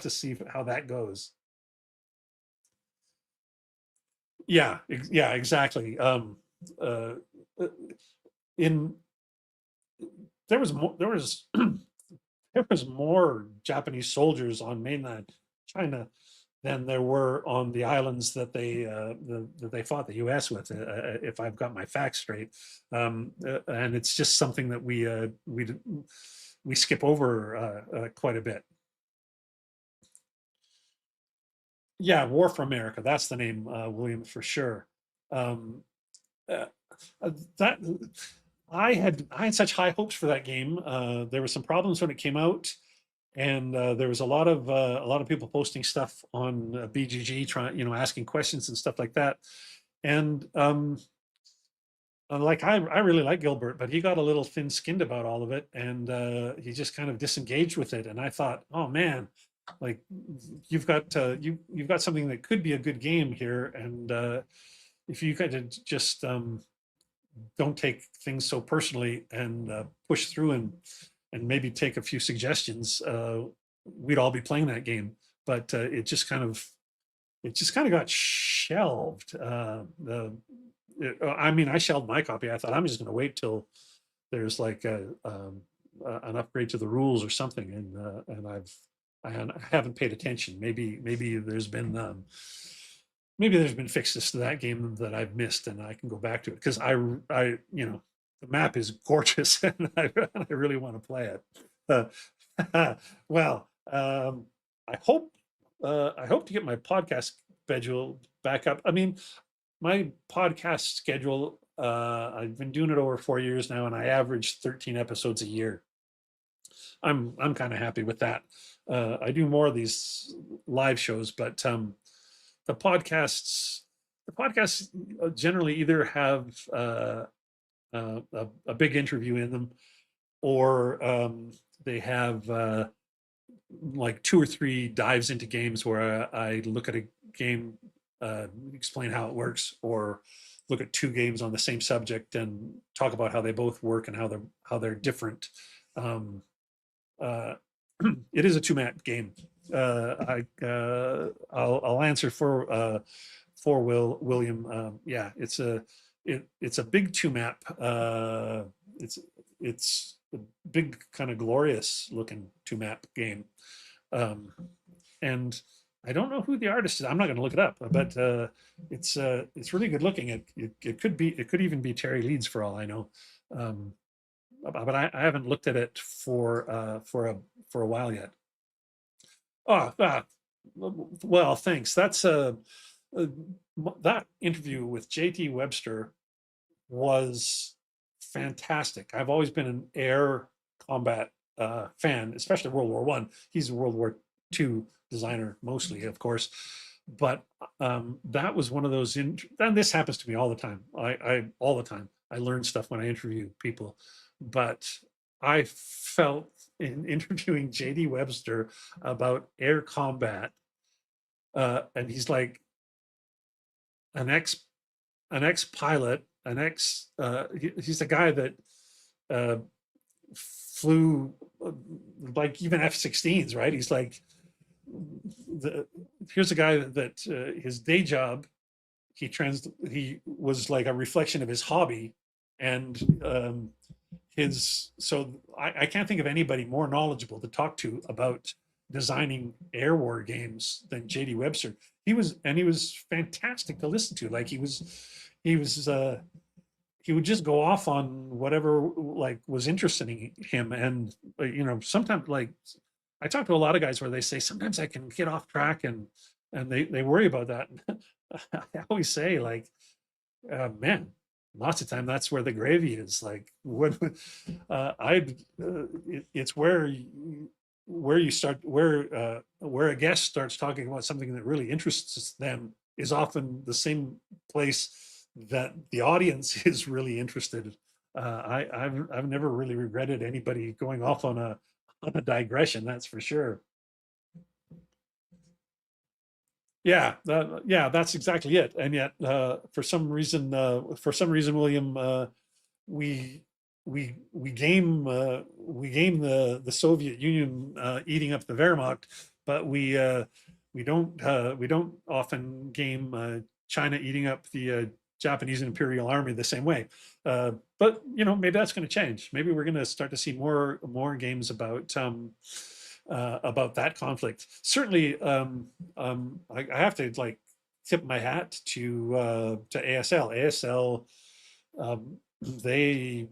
see how that goes. Yeah, exactly. Uh, uh, in there was there was more Japanese soldiers on mainland China than there were on the islands that they fought the U.S. with. If I've got my facts straight, and it's just something that we skip over quite a bit. Yeah, War for America. That's the name, William, for sure. Um, uh, that I had such high hopes for that game. There were some problems when it came out, and there was a lot of people posting stuff on BGG, trying, asking questions and stuff like that. And like I really like Gilbert, but he got a little thin-skinned about all of it, and he just kind of disengaged with it. And I thought, oh man, like you've got something that could be a good game here, and if you could just don't take things so personally and push through and maybe take a few suggestions, we'd all be playing that game. But it just kind of got shelved. I mean, I shelved my copy. I thought I'm just going to wait till there's like an upgrade to the rules or something, and I haven't paid attention. Maybe there's been fixes to that game that I've missed, and I can go back to it because the map is gorgeous, and I really want to play it. Well, I hope to get my podcast schedule back up. I mean, my podcast schedule, I've been doing it over 4 years now, and I average 13 episodes a year. I'm kind of happy with that. I do more of these live shows, but the podcasts, the podcasts generally either have a big interview in them, or they have like two or three dives into games where I look at a game, explain how it works, or look at two games on the same subject and talk about how they both work and how they're different. Um, uh, it is a two-map game. I'll answer for William. Yeah, it's a big two-map. It's it's a big kind of glorious looking two-map game. Um, and I don't know who the artist is. I'm not going to look it up, but it's really good looking. It could even be Terry Leeds for all I know. Um, but I haven't looked at it for a while yet. Oh, well, thanks. Uh, that interview with JT Webster was fantastic. I've always been an air combat fan, especially World War One. He's a World War Two designer mostly, of course, but that was one of those. And this happens to me all the time. I all the time. I learn stuff when I interview people, but I felt in interviewing JD Webster about air combat, and he's like an ex an ex pilot, he's a guy that uh, flew like even F-16s, right? He's like the here's a guy that his day job he was like a reflection of his hobby, and his so I can't think of anybody more knowledgeable to talk to about designing air war games than JD Webster. He was fantastic to listen to. Like he was he would just go off on whatever like was interesting him. And sometimes like I talk to a lot of guys where they say sometimes I can get off track, and they worry about that. I always say like, man, lots of time that's where the gravy is. Like what it's where you start where a guest starts talking about something that really interests them is often the same place that the audience is really interested. I've never really regretted anybody going off on a digression, that's for sure. Yeah, yeah, that's exactly it. And yet, for some reason, William, we we game the Soviet Union eating up the Wehrmacht, but we don't often game China eating up the Japanese Imperial Army the same way. But maybe that's going to change. Maybe we're going to start to see more games about that conflict. Certainly, I have to like tip my hat to ASL. ASL, they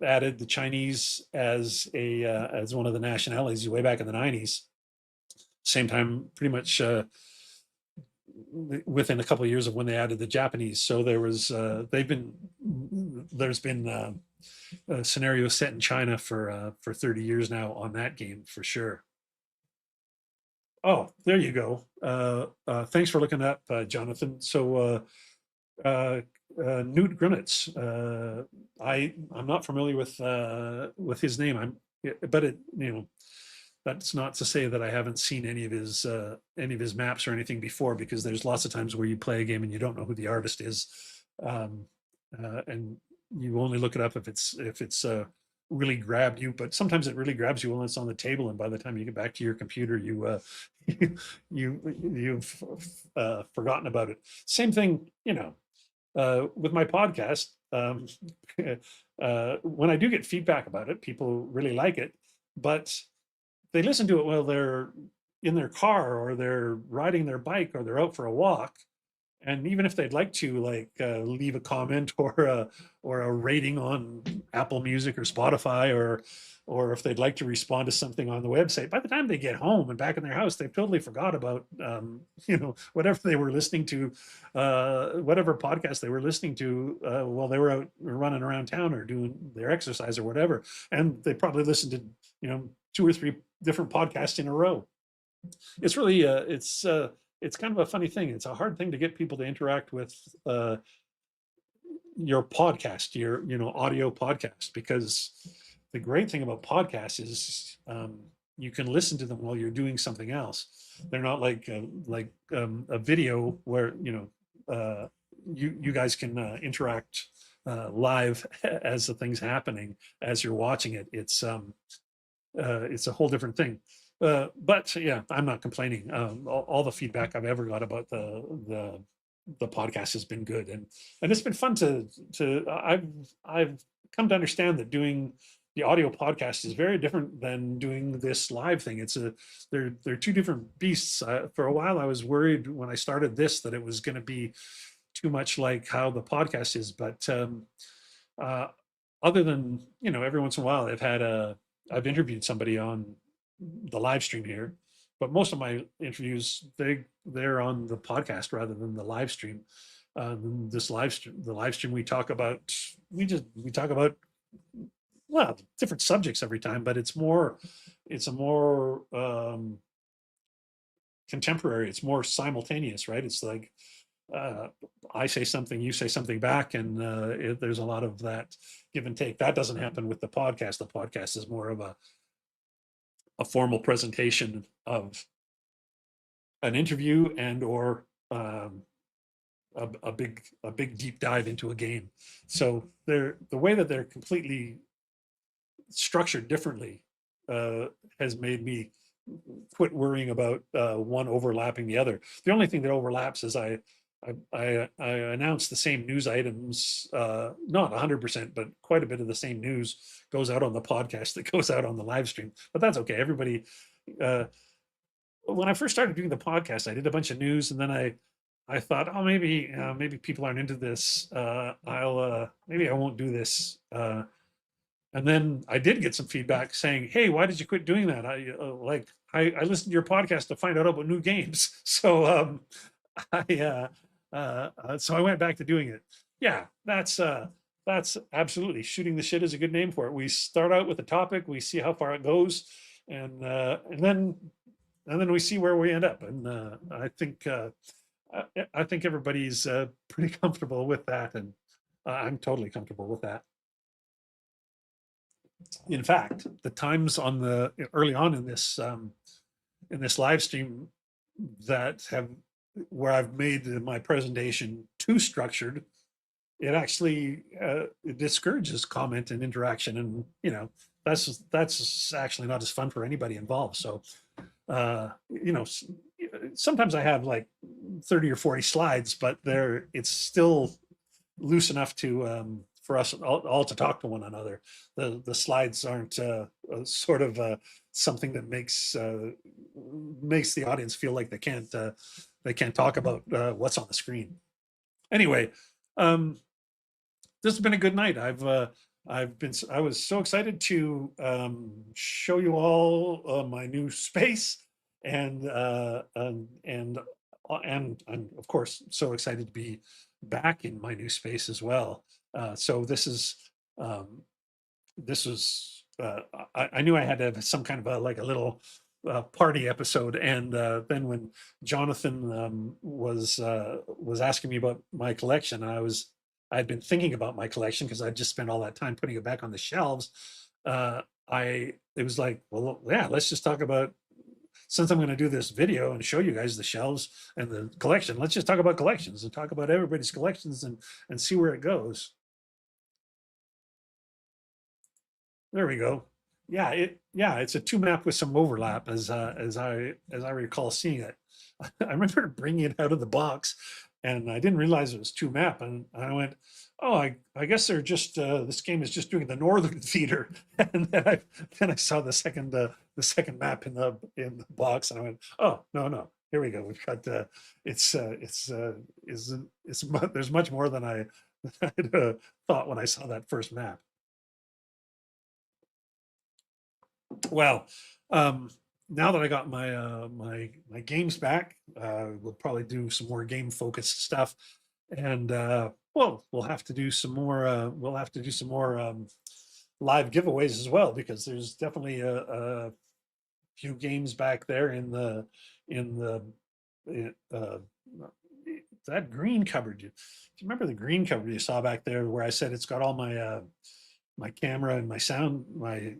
added the Chinese as one of the nationalities way back in the 90s. Same time, pretty much within a couple of years of when they added the Japanese. So there's been a scenario set in China for 30 years now on that game for sure. Oh, there you go. Thanks for looking up, Jonathan. So Newt Grimmets. I'm not familiar with his name. But that's not to say that I haven't seen any of his maps or anything before, because there's lots of times where you play a game and you don't know who the artist is, and you only look it up if it's really grabbed you. But sometimes it really grabs you when it's on the table, and by the time you get back to your computer, you've forgotten about it. Same thing, with my podcast. When I do get feedback about it, people really like it, but they listen to it while they're in their car, or they're riding their bike, or they're out for a walk. And even if they'd like to leave a comment or a rating on Apple Music or Spotify, or if they'd like to respond to something on the website, by the time they get home and back in their house, they've totally forgot about whatever they were listening to, whatever podcast they were listening to while they were out running around town or doing their exercise or whatever. And they probably listened to two or three different podcasts in a row. It's really it's kind of a funny thing. It's a hard thing to get people to interact with your podcast, your audio podcast, because the great thing about podcasts is you can listen to them while you're doing something else. They're not like a video where you guys can interact live as the thing's happening as you're watching it. It's a whole different thing. But yeah, I'm not complaining. All the feedback I've ever got about the podcast has been good, and it's been fun to I've come to understand that doing the audio podcast is very different than doing this live thing. They're two different beasts. For a while, I was worried when I started this that it was going to be too much like how the podcast is, but uh, other than every once in a while I've interviewed somebody on the live stream here, but most of my interviews they're on the podcast rather than the live stream. The live stream we talk about well different subjects every time, but it's a more contemporary. It's more simultaneous, right? It's like uh, I say something, you say something back, and there's a lot of that give and take. That doesn't happen with the podcast. The podcast is more of a formal presentation of an interview and or a big deep dive into a game. So the way that they're completely structured differently has made me quit worrying about one overlapping the other. The only thing that overlaps is I announce the same news items, not 100%, but quite a bit of the same news goes out on the podcast that goes out on the live stream. But that's okay. Everybody, uh, when I first started doing the podcast, I did a bunch of news, and then I thought, oh, maybe people aren't into this. I'll maybe I won't do this. And then I did get some feedback saying, "Hey, why did you quit doing that? I listened to your podcast to find out about new games." So I so I went back to doing it. Yeah, that's absolutely shooting the shit is a good name for it. We start out with a topic, we see how far it goes, and then we see where we end up. And I think everybody's pretty comfortable with that, and I'm totally comfortable with that. In fact, the times on the early on in this live stream that have where I've made my presentation too structured, it actually it discourages comment and interaction, and that's actually not as fun for anybody involved. So sometimes I have like 30 or 40 slides, but it's still loose enough to for us all to talk to one another. The slides aren't sort of something that makes the audience feel like they can't talk about what's on the screen. Anyway, um, this has been a good night. I was so excited to show you all my new space, and and I'm of course so excited to be back in my new space as well. So um, this was I knew I had to have some kind of like a little party episode, and then when Jonathan was asking me about my collection, I'd been thinking about my collection because I'd just spent all that time putting it back on the shelves. I It was like, well, yeah, let's just talk about, since I'm going to do this video and show you guys the shelves and the collection, let's just talk about collections and talk about everybody's collections and see where it goes. There we go. Yeah, it's a two map with some overlap as I recall seeing it. I remember bringing it out of the box, and I didn't realize it was two map, and I went, "Oh, I guess they're just this game is just doing the northern theater." And then I saw the second map in the box, and I went, "Oh, no, here we go. We've got there's much more than I I'd, thought when I saw that first map." Well, um, now that I got my games back, we'll probably do some more game focused stuff, and well, we'll have to do some more live giveaways as well, because there's definitely a few games back there in the uh, that green cupboard. Do you remember the green cupboard you saw back there where I said it's got all my my camera and my sound, my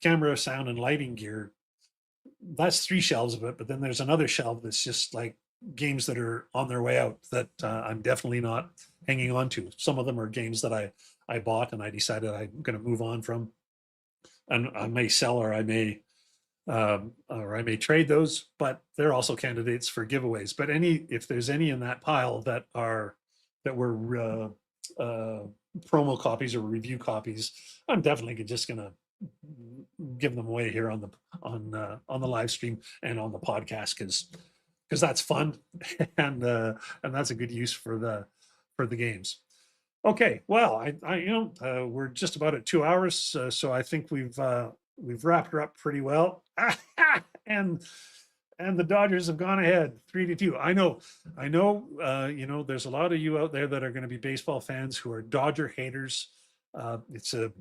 camera, sound, and lighting gear? That's three shelves of it, but then there's another shelf that's just like games that are on their way out that I'm definitely not hanging on to. Some of them are games that I bought and I decided I'm going to move on from, and I may sell or I may trade those, but they're also candidates for giveaways. But if there's any in that pile that were promo copies or review copies, I'm definitely just gonna give them away here on the live stream and on the podcast because that's fun and that's a good use for the games. Okay, well, we're just about at 2 hours, so I think we've wrapped her up pretty well. and and the Dodgers have gone ahead 3-2. I know. There's a lot of you out there that are going to be baseball fans who are Dodger haters. It's a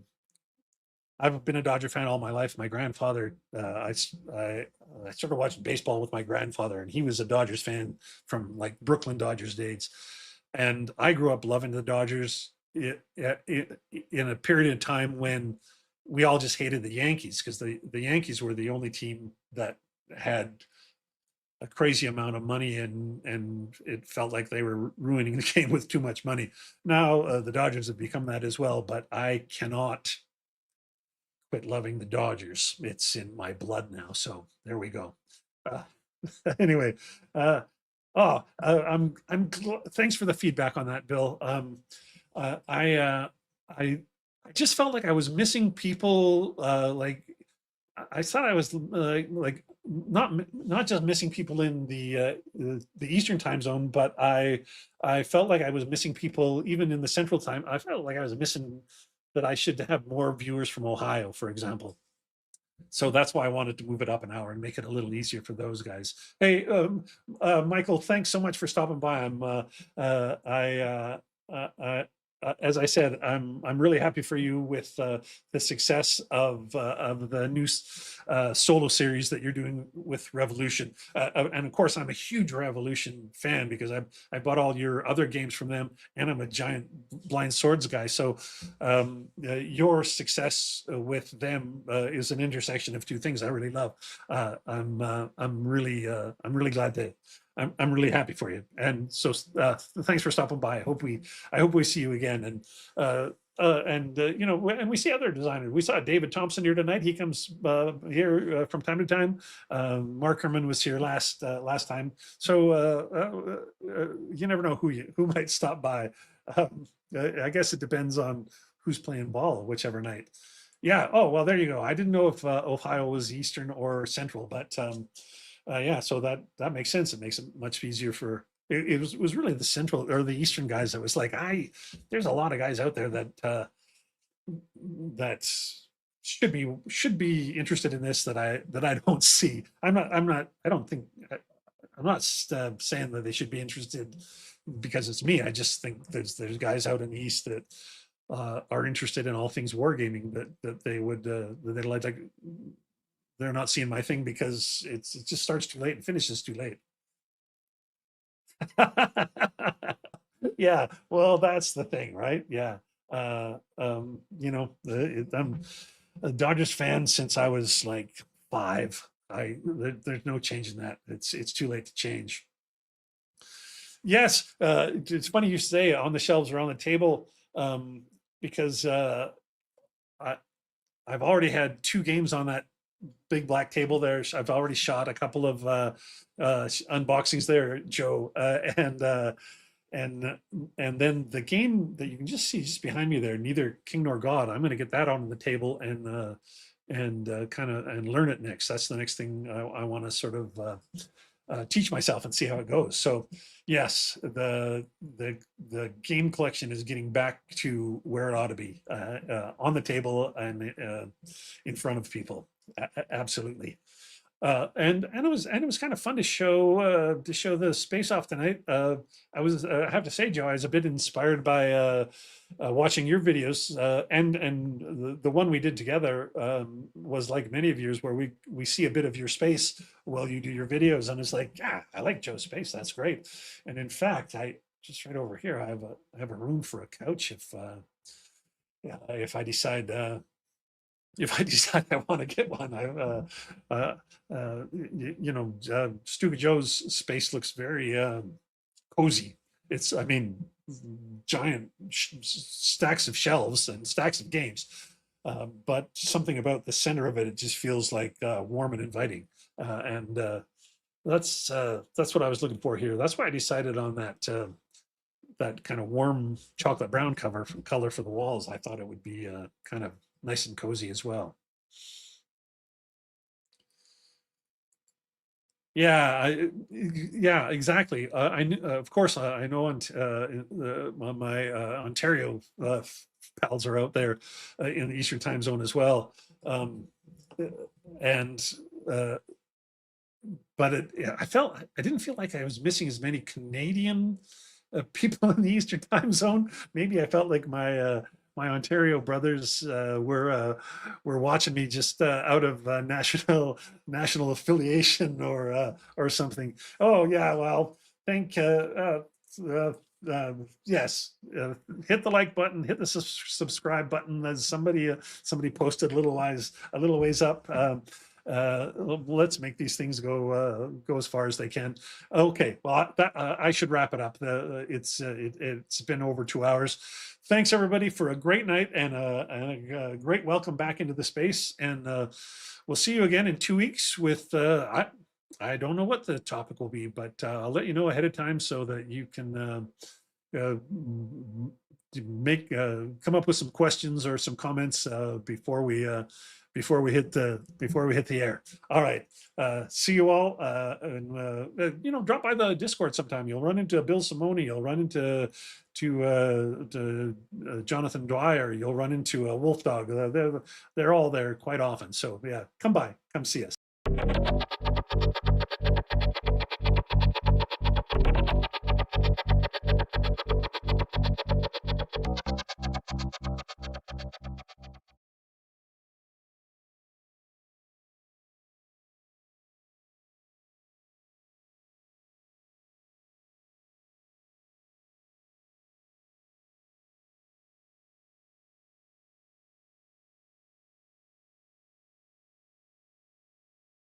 I've been a Dodger fan all my life. My grandfather, I started watching baseball with my grandfather, and he was a Dodgers fan from like Brooklyn Dodgers days. And I grew up loving the Dodgers in a period of time when we all just hated the Yankees because the Yankees were the only team that had a crazy amount of money and it felt like they were ruining the game with too much money. Now the Dodgers have become that as well, but I cannot quit loving the Dodgers. It's in my blood now. So there we go. Uh, anyway, thanks for the feedback on that, Bill. Uh, I, uh, I just felt like I was missing people. I thought I was like not just missing people in the Eastern time zone, but I felt like I was missing people even in the Central time. I felt like I was missing that I should have more viewers from Ohio, for example. So that's why I wanted to move it up an hour and make it a little easier for those guys. Hey, Michael, thanks so much for stopping by. As I said, I'm really happy for you with the success of the new solo series that you're doing with Revolution. And of course, I'm a huge Revolution fan because I bought all your other games from them, and I'm a giant Blind Swords guy. So your success with them is an intersection of two things I really love. I'm really glad to. I'm really happy for you, and so thanks for stopping by. I hope we see you again, and we see other designers. We saw David Thompson here tonight. He comes here from time to time. Mark Herman was here last time, so you never know who might stop by. I guess it depends on who's playing ball whichever night. Yeah. Oh well, there you go. I didn't know if Ohio was Eastern or Central, but yeah, so that makes sense. It makes it much easier for it was really the Central or the Eastern guys that was like there's a lot of guys out there that should be interested in this that I don't see. I don't think I'm not saying that they should be interested because it's me. I just think there's guys out in the East that are interested in all things wargaming that they would that they'd like to, they're not seeing my thing because it just starts too late and finishes too late. Yeah, well, that's the thing, right? Yeah. I'm a Dodgers fan since I was like 5. There's no changing that. It's too late to change. Yes, it's funny you say on the shelves or on the table, because I, I've already had 2 games on that big black table there. I've already shot a couple of unboxings there, Joe, and then the game that you can just see just behind me there, Neither King Nor God. I'm going to get that on the table and kind of and learn it next. That's the next thing I want to sort of teach myself and see how it goes. So yes, the game collection is getting back to where it ought to be, on the table and in front of people. Absolutely. And it was kind of fun to show the space off tonight. I have to say, Joe, I was a bit inspired by watching your videos, and the one we did together was like many of yours, where we see a bit of your space while you do your videos, and it's like, yeah, I like Joe's space. That's great. And in fact, I just right over here, I have a room for a couch if yeah, if I decide. If I decide I want to get one, Stuga Joe's space looks very cozy. It's, I mean, giant stacks of shelves and stacks of games, but something about the center of it, it just feels like warm and inviting. And that's what I was looking for here. That's why I decided on that kind of warm chocolate brown color for the walls. I thought it would be kind of nice and cozy as well. Yeah, exactly. Of course, I know my Ontario pals are out there in the Eastern time zone as well. Uh, and but yeah, I didn't feel like I was missing as many Canadian people in the Eastern time zone. Maybe I felt like my Ontario brothers were watching me just out of national affiliation or something. Oh yeah, well, thank uh, yes, hit the like button, hit the subscribe button. As somebody posted a little ways up. Let's make these things go as far as they can. Okay, well, I should wrap it up. It's been over 2 hours. Thanks everybody for a great night and a great welcome back into the space. And we'll see you again in 2 weeks with I don't know what the topic will be, but I'll let you know ahead of time so that you can make come up with some questions or some comments before we hit the air. All right. See you all. And drop by the Discord sometime. You'll run into Bill Simoni. You'll run into Jonathan Dwyer. You'll run into Wolf Dog. They're all there quite often. So yeah, come by, come see us.